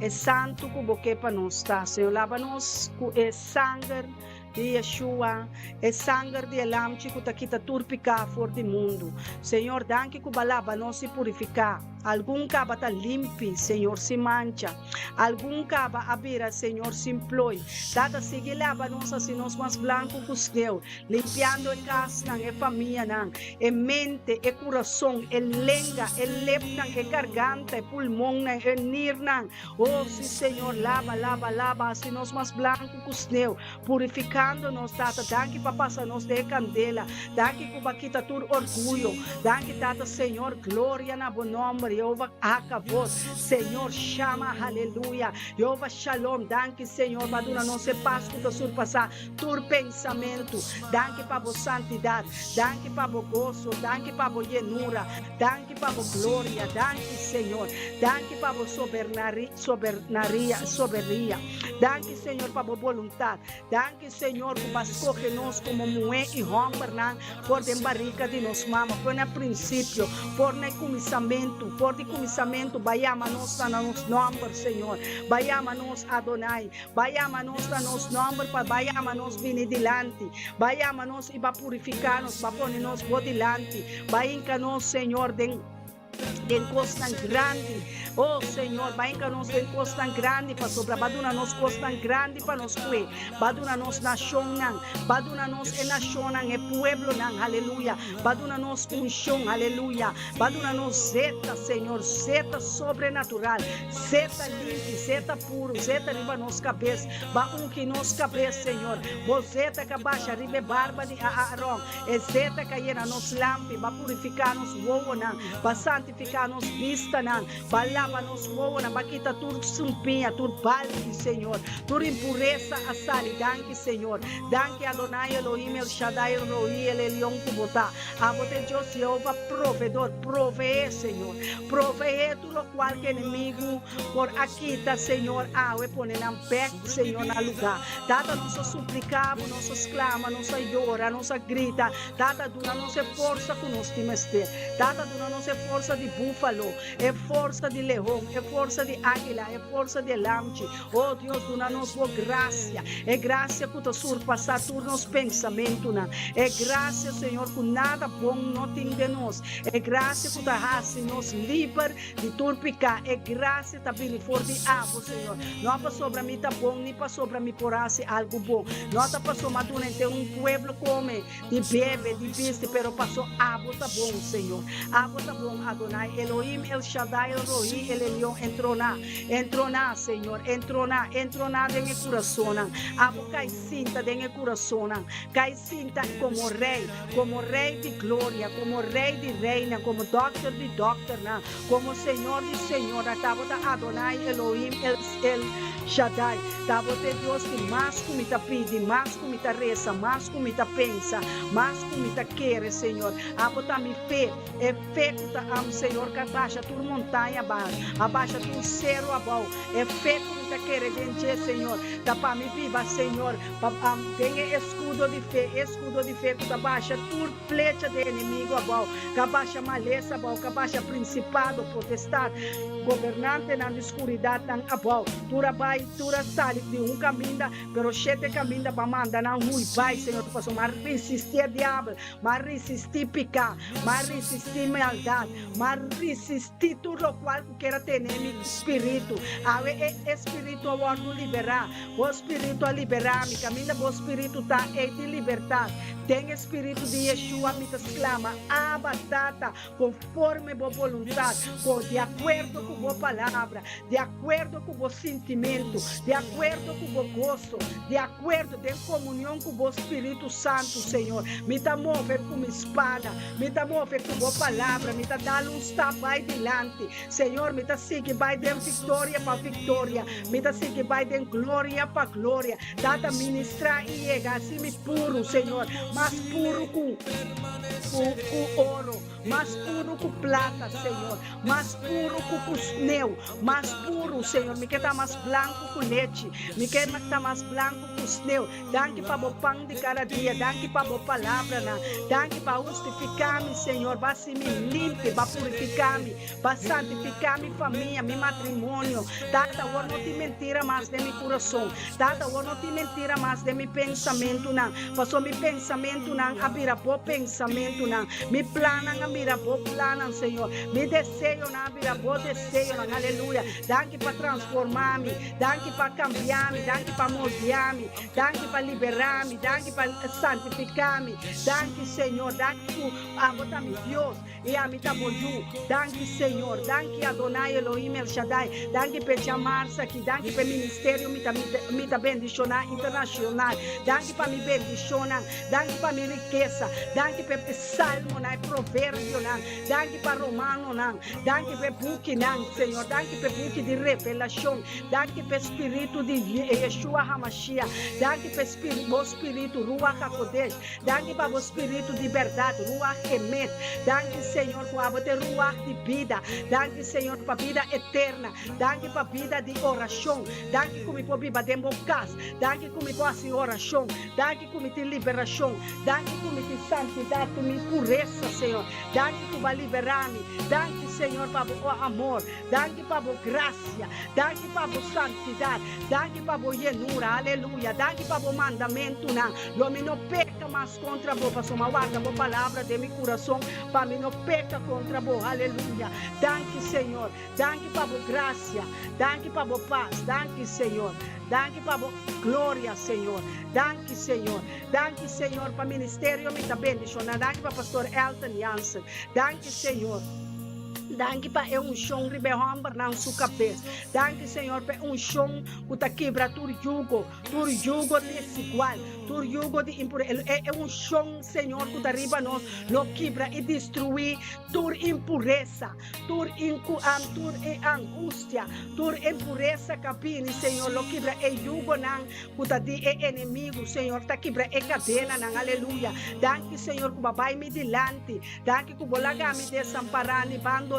é santo que boque para nós, tá? Senhor, lava-nos com é sangue de Yeshua, é sangue de Elam, que está aqui turpicar fora do mundo. Senhor, danke que lava-nos e purificar. Algum caba está limpo, Senhor, se mancha. Algum caba abira, Senhor, se imploi. Dada seguir lava-nos assim nós mais branco que os teus. Limpiando a casa, a família, a mente, a coração, a lenga, a lep, a garganta, a pulmão, a nir. Oh, sim, Senhor, lava, lava, lava, assim nós mais branco que os teus. Purificando-nos, Tata, danke para passar-nos de candela. Danke que bakita tur orgulho. Danke, Tata, Senhor, glória na bom nome. Jeová, acabou. Senhor, chama, aleluia. Jeová, shalom. Danke, Senhor, para dar nossa paz que surpassar todo pensamento. Danke para a santidade. Danke para o gozo. Danke para a llenura. Danke para a glória. Danke, Senhor. Danke para a soberania. Danke, Senhor, para a vontade. Danke, Senhor, que vai escolher nós como mulher e romper por dentro barriga de nós, mama. Por no princípio, por no começamento, forte começamento, baiama-nos na nos number, Senhor. Baiama-nos, Adonai. Baiama-nos na nos number, para baiama-nos vinidilante. Baiama-nos e purificar-nos, pôr-nos bodilante. Bainca-nos, Senhor, den costas grande, oh Senhor, bainca-nos den costas grande para sobra, baduna-nos costas grande para nos cue, baduna-nos nação nang, baduna-nos nação nang, pueblo nang, aleluia, baduna-nos unção, aleluia, baduna-nos zeta, Senhor, zeta sobrenatural, zeta limpo, zeta puro, zeta riba nos cabeça, baunque nos cabeça, Senhor, bozeta que baixa, ribe barba de Aaron, e zeta que llena nos lampi, ba purificar-nos wowo nang, ba santificar-nos vista nang, ba lava-nos wowo nang, ba kita tur sumpinha, tur balde, Senhor, tur impureza a sali, danke, Senhor, danke Adonai Elohim, El Shaddai, El Roi, El Elyon Kubota, abote Deus Jehová, provedor, provee, Senhor, provee tudo qual que inimigo, por aqui tá, Senhor, e põe na pé, Senhor, na lugar, dada nossa suplicamos, nossas clama, nossa llora, nossa grita, dada duna nossa força com nós timester, dada duna nossa força de búfalo, é força de leão, é força de águila, é força de lamche, oh Deus, duna nos boa graça, é graça que tu surpassar todos nos pensamentos, é graça, Senhor, que nada bom não tem de nós, é graça que tu raça nos livre de turpicar, é graça também for de abo, Senhor, não para sobre mim tá bom, nem para sobre mim porase algo bom, não tá passou madura ter pueblo come, de bebe, de viste, pero passou abo tá bom, Senhor, abo tá bom, Adonai, Elohim, El Shaddai, El Roi, El Elyon, entrou na, Senhor, entrou na dentro do coração, abo cai cinta dentro do coração, cai cinta como rei de glória, como rei de reina, como doctor de doctor, como Senhor de Senhor, tava da Adonai, Elohim, El Shaddai, tava de Deus que mais que me tá pede, mais que me tá reza, mais que me tá pensa, mais que me tá quer, Senhor, abo tá me fé, é fé que tá amo, Senhor, que abaixa tua montanha abaixo, abaixa tua céu abaixo, é fé que me tá querer dentro, Senhor, tá para me viva, Senhor, tenha escudo de fé que abaixa tua flecha de inimigo abaixo, que abaixa maleza abaixo, que abaixa principado, potestade, governante na escuridade tan abaixo, tura vai, tura sale de caminho, pero sete caminho para mandar na rua, vai, Senhor, tu passou, mas resistir diabo, mas resistir picar, mas resistir maldade, mas resistir tudo o qual queira ter em espírito, espírito a liberar, o espírito a liberar, me caminho, o espírito tá de libertar, tem espírito de Yeshua, me exclama, batata, conforme a vontade, de acordo com a palavra, de acordo com o sentimento, de acordo com o gosto, de acordo em comunhão com o Espírito Santo, Senhor, me dá mover com a espada, me dá mover com a palavra, me dá dar vai adiante, Senhor, me dá seguir vai de vitória para vitória, me dá seguir vai de glória para glória, dá ministrar e chegar assim me puro, Senhor, mais puro com ouro, mais puro com plata, Senhor, mais puro com sneu, mais puro, Senhor, me quer estar mais branco com leite, me quer estar mais branco com sneu, danke para o pão de cada dia, danke para a palavra, danke para justificar-me, Senhor, para se me limpe, para purificar-me, para santificar-me família, meu matrimônio, data o não te mentira mais de meu coração, data o não te mentira mais de meu pensamento, passou meu pensamento, abrir bom pensamento, me plana, abrir bom plano, Senhor, me desejo, abrir bom desejo, aleluia, danke para transformar-me, danke para cambiar-me, danke para moldear-me, danke para liberar-me, danke para santificar-me, danke, Senhor, danke por botar-me Deus e a me dar danke, Senhor, danke Adonai Elohim El Shaddai, danke para chamar-se aqui, danke para ministério, me dá bendicionar internacional, danke para me bendicionar, danke para minha riqueza, danke para salmo, provérbio, danke para romano, danke para book, Senhor, danke para book de revelação, danke para espírito de Yeshua HaMashiach, danke para o espírito Ruach HaKodesh, danke para o espírito de verdade, Ruach Emet, danke, Senhor, por ter Ruach de vida, danke, Senhor, Senhor, para vida eterna. Danke para vida de oração. Danke como pode viver dentro de casa. Danke como pode ser oração. Danke como tem liberação. Danke como tem santidade, como pureza, Senhor. Danke como vai liberar-me. Danke, Senhor, para o amor. Danke para a graça. Danke para a santidade. Danke para a llenura. Aleluia. Danke para o mandamento. Não me não peca mais contra você. Pastor, mas guarda a palavra de meu coração. Para mim não peca contra você. Aleluia. Danke, Senhor. Danke para a graça. Danke para a paz. Danke, Senhor. Danke para a glória, Senhor. Danke, Senhor. Danke, Senhor, para o ministério. Me dá bendição. Danke para o pastor Elton Jansen. Danke, Senhor. Danke para unção rebehombar na sua cabeça. Danke, Senhor, para unção que está quebra tu jugo desigual, tu jugo de impureza. É unção, Senhor, que está riba nós, lo quebra e destruir tu impureza, tu angústia, tu impureza capini, Senhor, lo quebra e jugo nan que está de inimigo, Senhor, está quebra e cadena nan, aleluia. Danke, Senhor, que babai me dilante. Danke que bolaga me desamparani bando.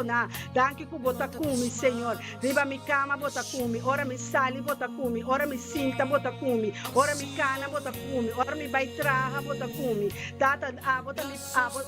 Danke que bota cumi, Senhor. Riba mi cama bota cumi, ora mi sali bota cumi, ora mi sinta bota cumi, ora mi cana bota cumi, ora mi baitraha bota cumi. Tata bota mi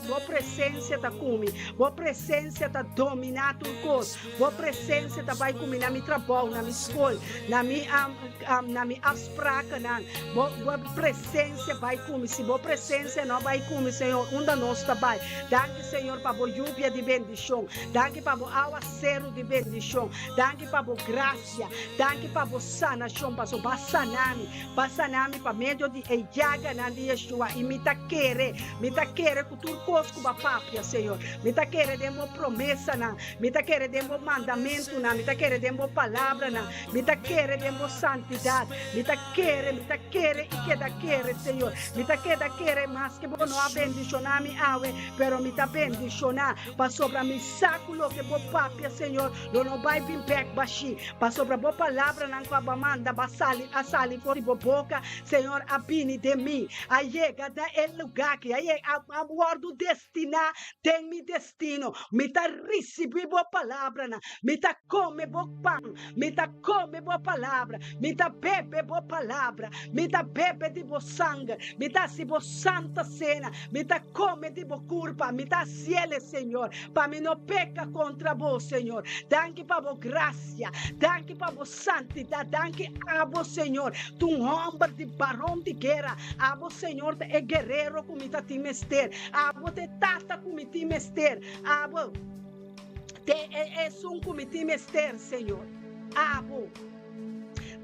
bo presença ta cumi, bo presença ta dominar tu cos, bo presença ta vai cumi na mi trabalho, na mi escola, na mi aspraca nan, bo presença vai cumi, se bo presença não vai cumi, Senhor, onde nós tá vai. Danke, Senhor, para bo lluvia de bendição. Danke para o aguacero de bendição. Danke para a graça. Danke para a sanação. Para sanami para meio de ejaga na de Yeshua. E me tá querer que tu cosco ba papia, Senhor. Me tá querer demo promessa na. Me tá querer demo mandamento na. Me tá querer demo palavra na. Me tá querer demo santidade. Me tá querer e queda querer, Senhor. Me tá querer mais que bom não bendicionar me ave, pero me tá bendicionar para sobre mi saco lo que bo papia, Senhor, não vai vir back baixi, para sobre a boa palavra não vai manda asali por boca, Senhor, abini de mim, aí da lugar que aí a guardo destinar, tem mi destino, me tá receber boa palavra, me tá come bo pão, me tá come boa palavra, me tá bebe boa palavra, me tá bebe de bo sangue, me tá se bo santa cena, me tá come de bo curva, me tá ciele, Senhor, para mim não peca contra vos, Senhor. Danke para vos graça, danke para vos santidade, danke a vos, Senhor. Tu homem de barão de guerra, a vos, Senhor, é guerreiro como está te mester, a vos te tata como te mester, a vos é como te mester, Senhor. A vos.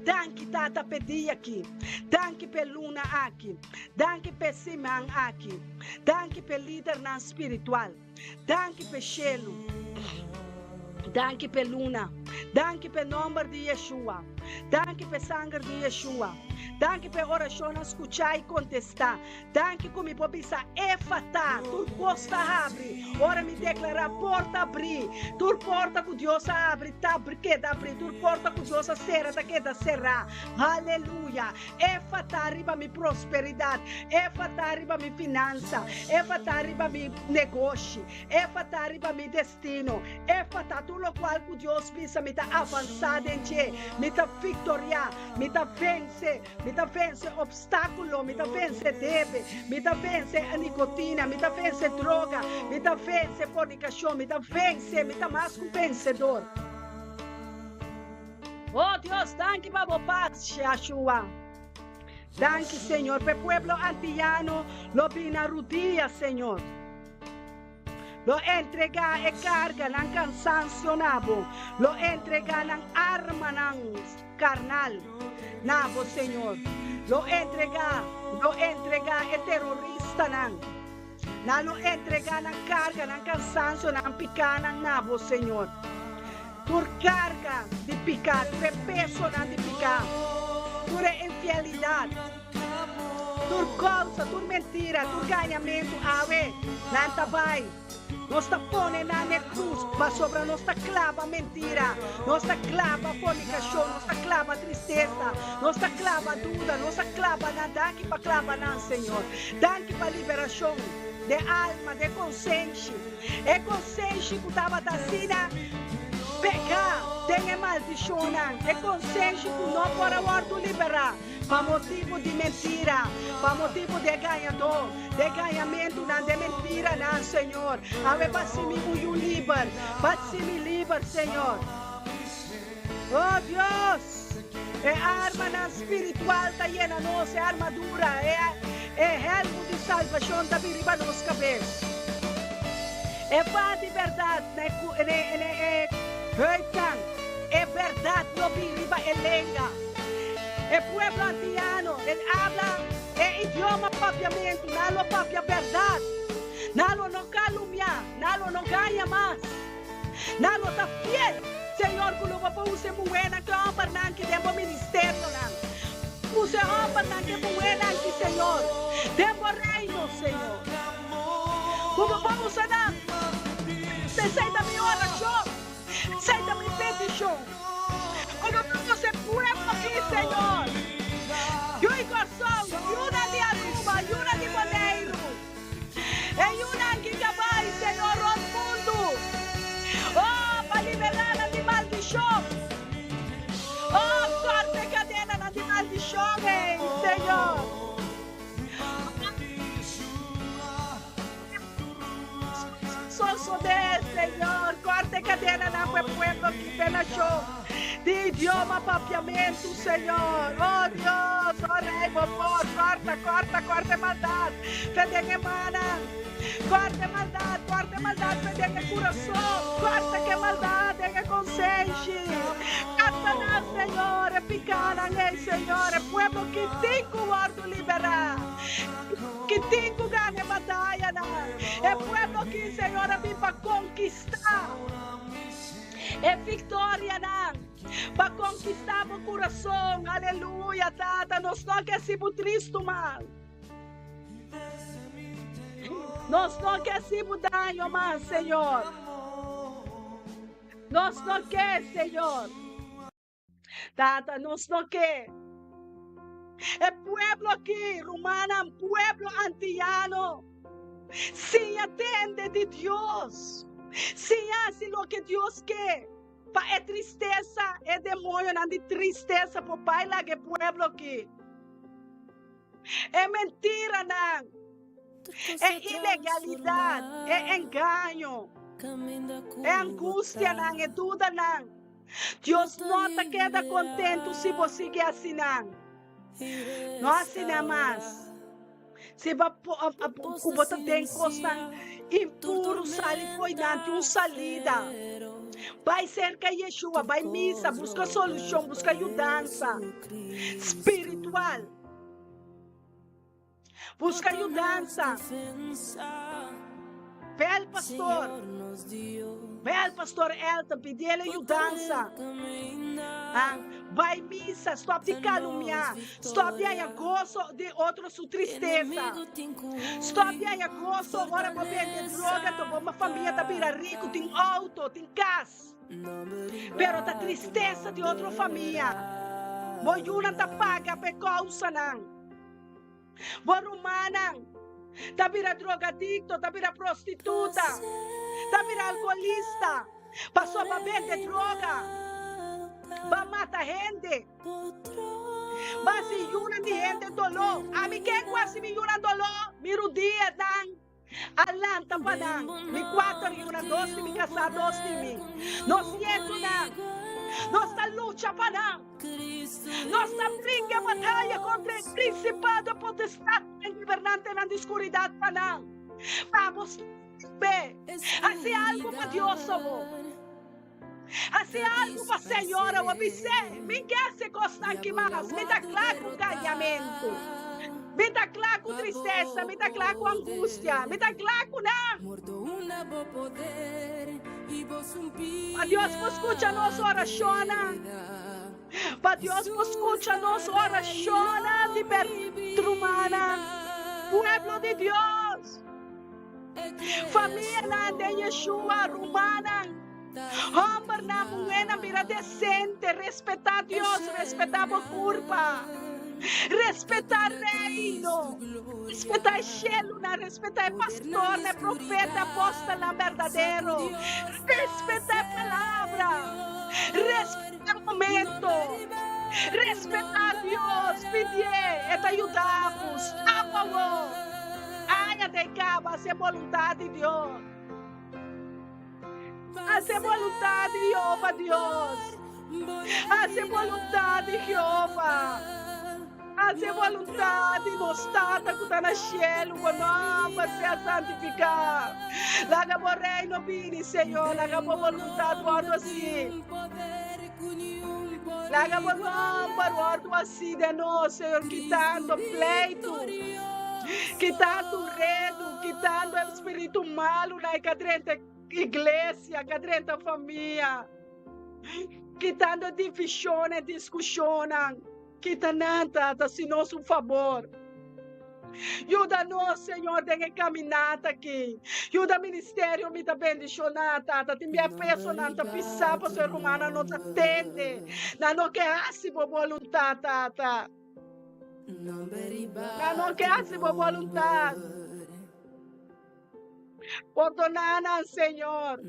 Danke, Tata, pedi aqui. Danke pe Luna aqui. Danke pe Simão aqui. Danke pe líder na espiritual. Danke pe Shelo. Danke pe Luna. Danke pe nome de Yeshua. Danke pe sangue de Yeshua. Danke pe oração escutar e contestar. Danke como pobisa efata. Tu posta abre. Ora me declarar porta abrir. Tu porta que Deus abre, tá queda abrir. Tu porta que Deus serra, tá queda serrar. Aleluia. Efata arriba mi prosperidade. Efata arriba mi finança. Efata arriba mi negócio. Efata arriba mi destino. Efata tudo o qual que Deus pensa me tá avançado em ti. Me tá vitória. Me tá vence obstáculo, me tá vence deve, me tá vence a nicotina, me tá vence droga, me tá vence fornicação, me tá mais que vencedor. Oh Deus, danke para a paz, Yeshua. Danke, Senhor, para o pueblo antiano, lo vina rudia, Senhor. Lo entrega e carga ng cansancio nabo. Lo entrega ng arma ng carnal nabo, Senhor. Lo entrega e terrorista nang. Na lo entrega ng carga ng cansancio ng picanang nabo, Senhor. Tur carga de picar, tur peso ng de picar. Tur infidelidade. Tur causa, tur mentira, tur ganhamento, ave, nantabay. Nós está pone na cruz, para sobre nós está clava mentira, nós está clava fornicação, nós está clava tristeza, nós está clava dúvida, nós está clava nada, danke para clava não, Senhor, danke para liberação de alma, de consciência, é consciência que estava da sina, Pecar, tem maldição, é consciência que não para o liberar. Para motivo de mentira, para motivo de ganhador, de ganhamento, não de mentira, não, Senhor. Ave para se me livre, para se me livre, Senhor. Oh Deus, é arma na espiritual, está llena nossa armadura, é helmo de salvação da viriba nos cabeças. É paz de verdade, é verdade, no viriba é lenga. É pueblo antiano, ele habla, é idioma propriamente, não própria verdade. Não calumnia, não ganha mais. Não está fiel. Senhor, que não vai usar moeda que é para que dê ministério. Use para que moeda que Senhor. Dê reino, Senhor. Como vamos usar? Sai da minha oração. Sai da minha petição. Como vamos ser pueblo aqui, Senhor. Eu e coração, uma de Aruba, uma de Madeiro. É uma que vai, Senhor, ao mundo. Oh, para liberar de maldição. Oh, corte cadena de maldição, Senhor. Só de Senhor, corte cadena na pueblo que penachou. De idioma papiamento, Senhor. Oh Deus, oh Rei, por corta maldade. Fedenge mana. Corta maldade, fedenge coração. Corta que maldade, que consciência. Satanás, Senhor, é picana, Senhor. É pueblo que tem que o liberar. Que tem que ganhar batalha. É pueblo que, Senhor, vem para conquistar. É vitória, para conquistar o coração, aleluia, tata, nós não queremos triste, mal. Nós não queremos danho, mas, Senhor. Nós não queremos, Senhor. Tata, nós não queremos. É pueblo aqui, romana, pueblo antiano. Se atende de Deus. Se hace o que Deus quer. É tristeza, é demônio, não de tristeza, para bailar que pueblo aqui. É mentira, não. É ilegalidade, é engano, é angústia, não, é dúvida, não. Deus não está queda contente se você seguir assim, não. Não assina mais. Se você tem coisa impuro, sali foi não, salida. Vai cerca Yeshua, vai missa, busca solução, busca ajudança espiritual. Busca ajudança. Vê ao pastor Elton, pedir ele ajudança. Vai missa, stop de caluniar, stop de aí gozo de outros sua tristeza. Stop de aí gozo, agora para vender droga, uma família tá vira rico, tem auto, tem casa. Pero a tristeza de outra família. Boyuna tá paga por causa não. Borumana, tá vira drogadicto, tá vira prostituta, tá vira alcoolista, passou para vender droga, para matar gente. Mas se yuna de gente dolor, a mim quem quase me yuna dolor, miro dia dan. Alanta pa dan, mi 4 yuna 12 mi casar 12 mi. Nós siento dan, nossa luta pa dan. Nossa briga batalha contra o principado potestade e governante na escuridão pa dan. Vamos ver, assim algo para Deus, amor. Assim algo para a Senhora, o avisei, me quer se gostar aqui mais, me dá claro com ganhamento, me dá claro com tristeza, me dá claro com angústia, me dá claro com não. Para Deus, escuta a nossa oração, para Deus, escuta a nossa oração de pertrumana, pueblo de Deus, família de Yeshua, romana. Homem na mulher mira decente, respeitar Deus, respeitar a culpa. Respeitar reino. Respeitar cielo, respeitar pastor, profeta, apóstolo verdadeiro. Respeitar palavra. Respeitar momento. Respeitar Deus. Pedir e te ajudamos. Amamos. Haja de cabo, a vontade de Deus. A vontade de Jeová, Deus. A vontade de Jeová. A vontade nostata que está no cielo, o nome seja santificado. Laga o reino vini, Senhor, laga a vontade, guardo assim. Laga o nome, guardo assim de nós, Senhor, quitando pleito, quitando redo, quitando o espírito malo na cadrente igreja, cadrente família, quitando divisões, discussões. Quita nada, se nós um favor. Ajuda-nos, Senhor, de caminhar aqui. Ajuda o ministério, me dá bendicionar, tata. Te minha pessoa, te pisar, para ser humana, não te atende. Não quer assim, boa vontade, tata. Não quer assim, boa vontade. Perdona, Senhor.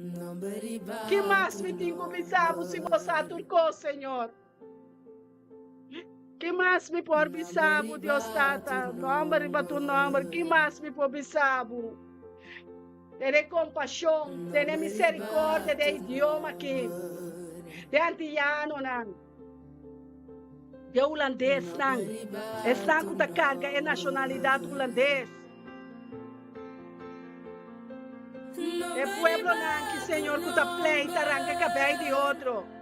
Que mais me tem começado se você turcou, Senhor? Que mais me por bisabo, Deus Tata? Nome para tu nome. Que mais me por bisabo? Tem compaixão, tem misericórdia de idioma aqui. De antiano, não. De holandês, não. Está com a carga é nacionalidade holandês. É pueblo, não, que Senhor, que está pleita, arranca cabelo de outro.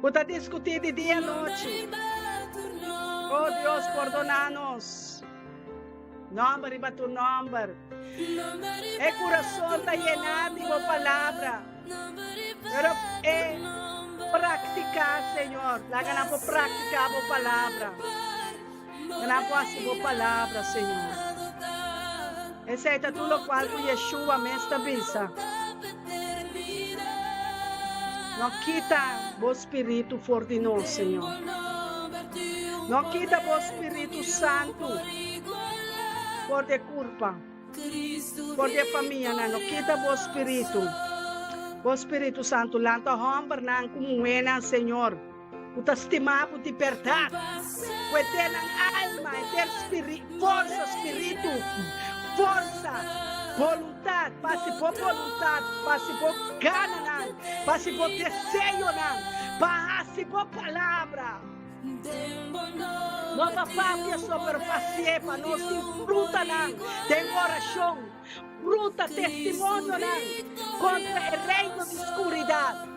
Vou discutir de dia e noite. Oh Deus, perdona-nos. Nome para tu nome. É coração está llenado de boa palavra. Pero é praticar, Senhor. Lá que não vou praticar a boa palavra. Não vou assim boa palavra, Senhor. Aceita tudo o qual tu Yeshua me estabiliza. Não quita o Espírito for de nós, Senhor. Não quita o Espírito Santo por de culpa, por de família. Não quita o Espírito. O Espírito Santo lanta homem não como é, Senhor. O estimado de verdade. O eterno alma, eterno força, Espírito, força. Vontade, passe por vontade, passe por gana, passe por desejo, passe por palavra. Não papapia sobre paciência, não se fruta, tem oração, fruta, testemunho, contra o reino de escuridade.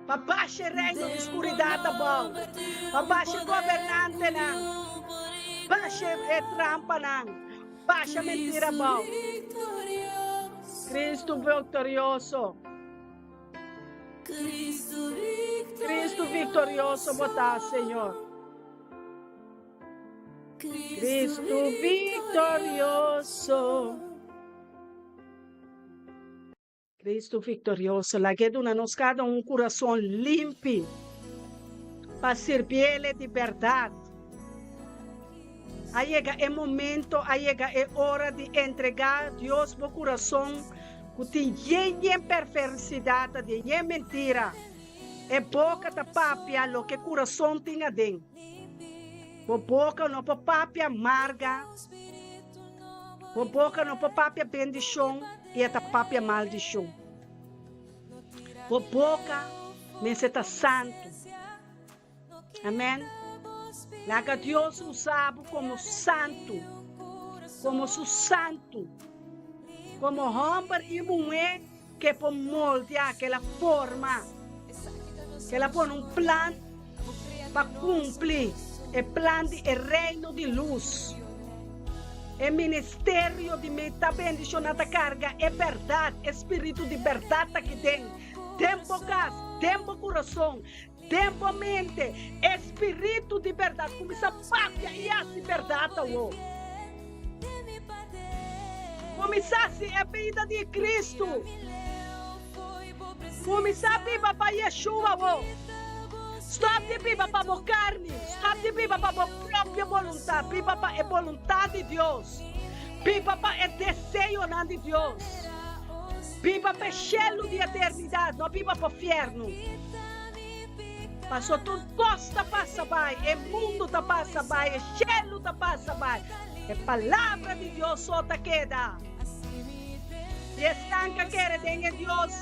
Babaixe o reino de escuridade, tá bom? Babaixe governante, baixe trampa, baixa mentira, bom. Cristo vitorioso. Cristo vitorioso, botar, Senhor. Cristo vitorioso. Cristo vitorioso. La que dona nos cada coração limpo para servir Ele de verdade. Aí é o momento, aí é hora de entregar a Deus o coração, que tem perversidade, tem mentira. É boca da papia, o que o coração tem dentro. A boca não pode papia amarga, a boca não pode papia bendição e a papia maldição. A boca necessita santo. Amém? Lá que Deus usava como santo, como su santo, como homem e mulher que pode moldear aquela forma, que ela põe plano para cumprir o plano de reino de luz. O ministério de meta bendicionada carga é verdade, espírito de verdade que tem. Tempo casa, tempo coração. Tempo mente, espírito de verdade, começa a papia e a verdade, começasse a vida de Cristo, começar a viver para Yeshua, Stop de viva para a carne. Stop de viva para a própria vontade. Viva para a vontade de Deus. Viva para o desejo de Deus. Viva para o cielo de eternidade. Não viva para o inferno. Passou tudo, costa passa vai, o mundo tá passa vai, o cielo tá passa vai. A palavra de Deus só tá queda. E estanca quer de Deus,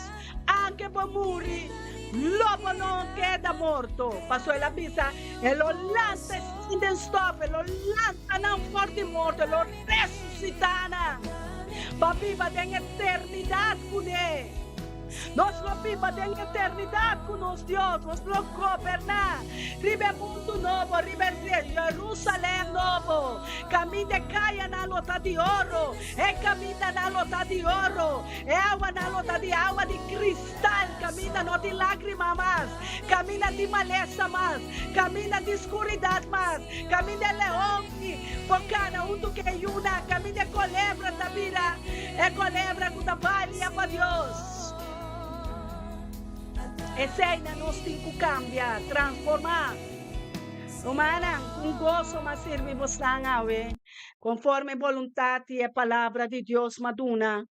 anche para morrer, lobo não queda morto. Passou ela bisa, ele lança sin stop, ele lança não forte morto, ele ressuscitana. Para viva em eternidade com ele. Nós não vivemos em eternidade com nosso Deus, nós não governamos. Ribe mundo novo, ribe Jerusalém novo. Caminho de caia na lota de ouro, caminho na lota de ouro, água na lota de água de cristal. Caminho não de lágrima mais, caminho de maleza mais, caminho de escuridade mais, caminho de leão, por cada um do que una, caminho de colebra da vida, colebra que trabalha para Deus. Esse ainda nós temos que cambiar, transformar. Humana, gozo mas servimos lang awe, conforme a vontade e a palavra de Deus maduna.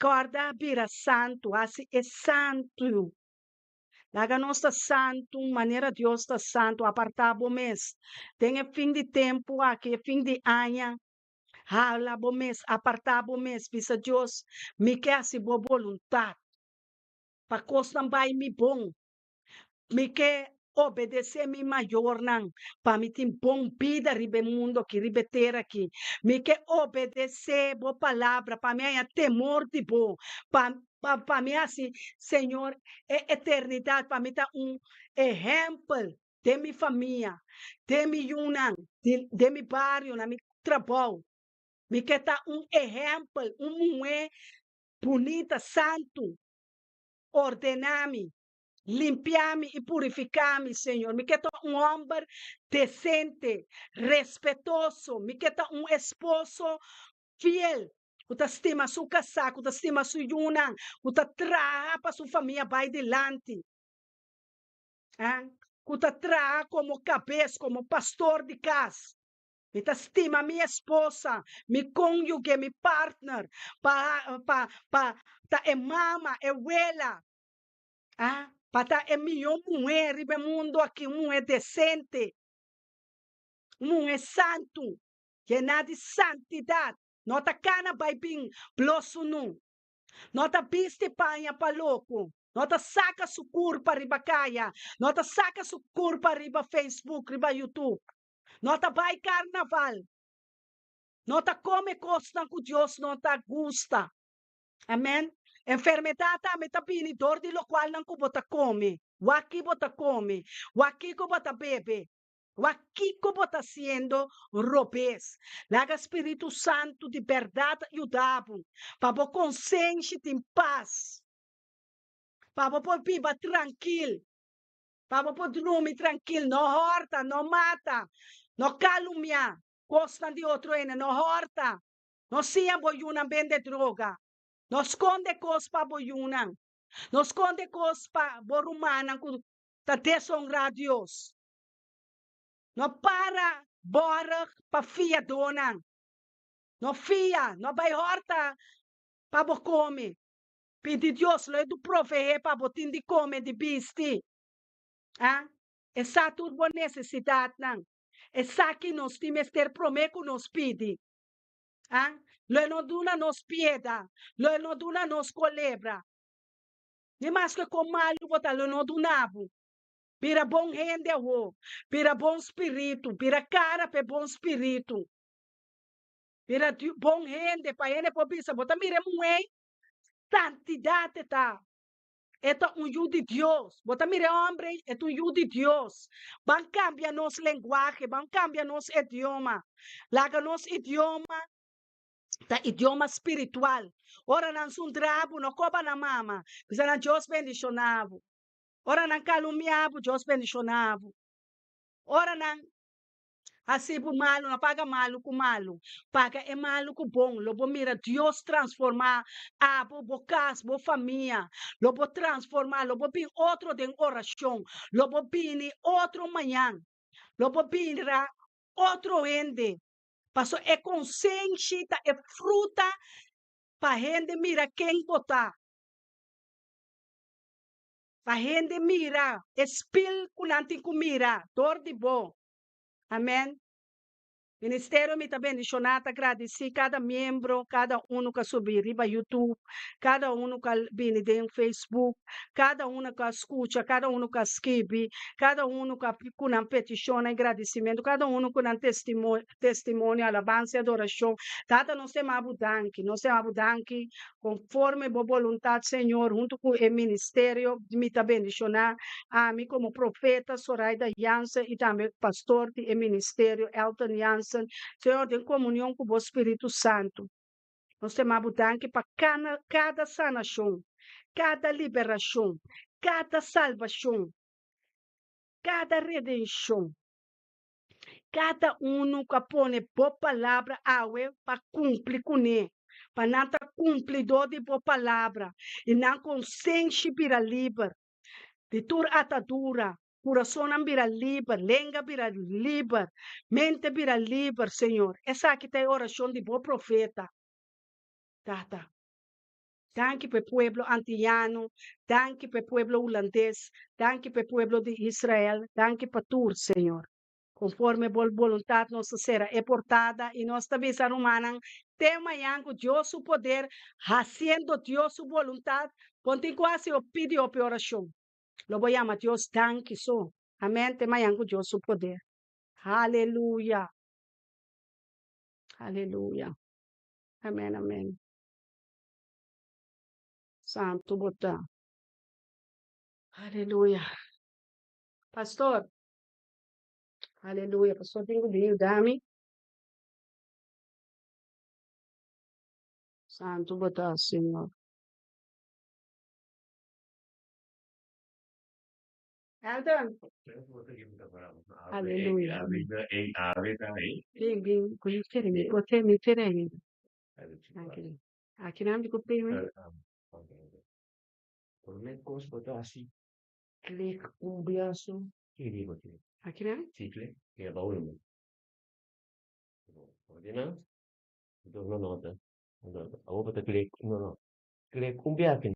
Corda vira santo, assim é santo. Laga nós está santo, maneira Deus está santo, apartado mês. Tem fim de tempo aqui, fim de ano. Hala bo mês, apartado mês, pisa Deus, me quer assim boa vontade. Para costar vai me bom. Me que obedecer me maior não. Para me ter bom vida ribe mundo que ribe terra aqui. Me que obedecer boa palavra para mim é temor de bom. Para mim assim, Senhor, é eternidade para mim tá exemplo de minha família, de minha união, de meu bairro, na meu trabalho. Me que tá exemplo, mulher bonita, santo. Ordenar-me, limpiar-me e purificar-me, Senhor. Me quer homem decente, respeitoso. Me quer esposo fiel. Que estima sua casa, que estima sua yuna, que traga para sua família vai delante. Que traga como cabeça, como pastor de casa. Me estima minha esposa, meu cônjuge, meu partner, é mama, é abuela. Para é melhor mulher no mundo aqui, mulher decente, mulher santo, que nada de santidade. Nota cana vai bem, blosso não. Nota viste panha para louco. Nota saca su curpa riba caia. Nota saca su curpa riba Facebook, riba YouTube. Nota vai carnaval. Nota come costa que Deus nota gusta. Amém? Enfermidade me tapini dor di lo qual não bota come. Waki bota come. Waki ko bota bebe. Waki ko bota sendo robes. Laga Espírito Santo de verdade ajudavo. Para consciência em paz. Para por piba tranquilo. Para por dormir tranquilo. No horta, no mata. No calumnia. Costa de outro ene. No horta. No sia boyuna vende droga. No esconde cos pa boyunan. No esconde cos pa borumanan ku ta deshonra a Dios. No para bora pa fia donan. No fia, no vai horta pa bo come. Pedi Dios lo edu provee pa bo tindi come di bisti. Essa turbo necessidade nan. Essa que nos timester promeco nos pedi. Lo no duna nos pieda, lo no duna nos colebra. Ni mais que com mal bota lo no dunavo. Pira bom rende ho, pira bom espírito, pira cara pe bom espírito. Pira bom rende pa ene po bisa bota mire muei. Santidade tá. Esto un de Dios. Bota mire hombre, es un de Dios. Van cambia nos lenguaje, van cambia nos idioma. Laga nos idioma. Da idioma espiritual. Ora nan sun drabo, no coba na mama. Bisa na Deus bendicionavo. Ora nan calumniavo, Deus bendicionavo. Ora nan Assim por malo, não paga malo com malo. Paga é malo com bom. Lobo mira Deus transformar a bo casa, bo família. Lobo transformar, lobo bin outro de oração. Lobo bin outro manhã. Lobo bin outro ende. Passou é consciente, é fruta para gente mira quem botar. Para gente mira, espil kulanting kumira, dor de bom. Amém. Ministério me também bendicionado, agradeci cada membro, cada um que subir riba YouTube, cada um que vem em Facebook, cada um que escuta, cada um que escreve, cada um que com petição, agradecimento, cada um com testemunho, alabança e adoração. Tata, nós temos abundante, conforme a vontade, Senhor, junto com o ministério, me também bendicionar, a mim como profeta, Soraida Jansen, e também pastor do ministério, Elton Jansen. Senhor, em comunhão com o Espírito Santo. Nós temos abundante para cada sanação, cada liberação, cada salvação, cada redenção. Cada um que põe boa palavra para cumprir com ele. Para não estar cumpridor de boa palavra. E não consciente para livre. De toda atadura. Coração vira livre, língua vira livre, mente vira livre, Senhor. Essa aqui é a oração de bom profeta. Tata. Danke para o pueblo antiano, danke para o pueblo holandês, danke para o pueblo de Israel, danke para tu, Senhor. Conforme a vontade nossa será é portada e nós também humanos temos o Deus o poder, fazendo Deus sua vontade, ponte quase o pedido de oração. Lo voy a llamar Dios, thank you so. Amén. Te mayango Dios su poder. Aleluya. Aleluya. Amén, amén. Santo bota. Aleluya. Pastor. Aleluya. Pastor, tengo dinero, dame. Santo bota, Senhor. Elton. Aleluya. Bem, bem. Conhecer me. Você me terem. Aqui não me copei, né? Por me costa así. Clic un biaso. Kiri betul. Aqui não? Sikle. Ya bawah ni. Ordina. Itu no nota. Aku betul klik no no. Klik un biakin.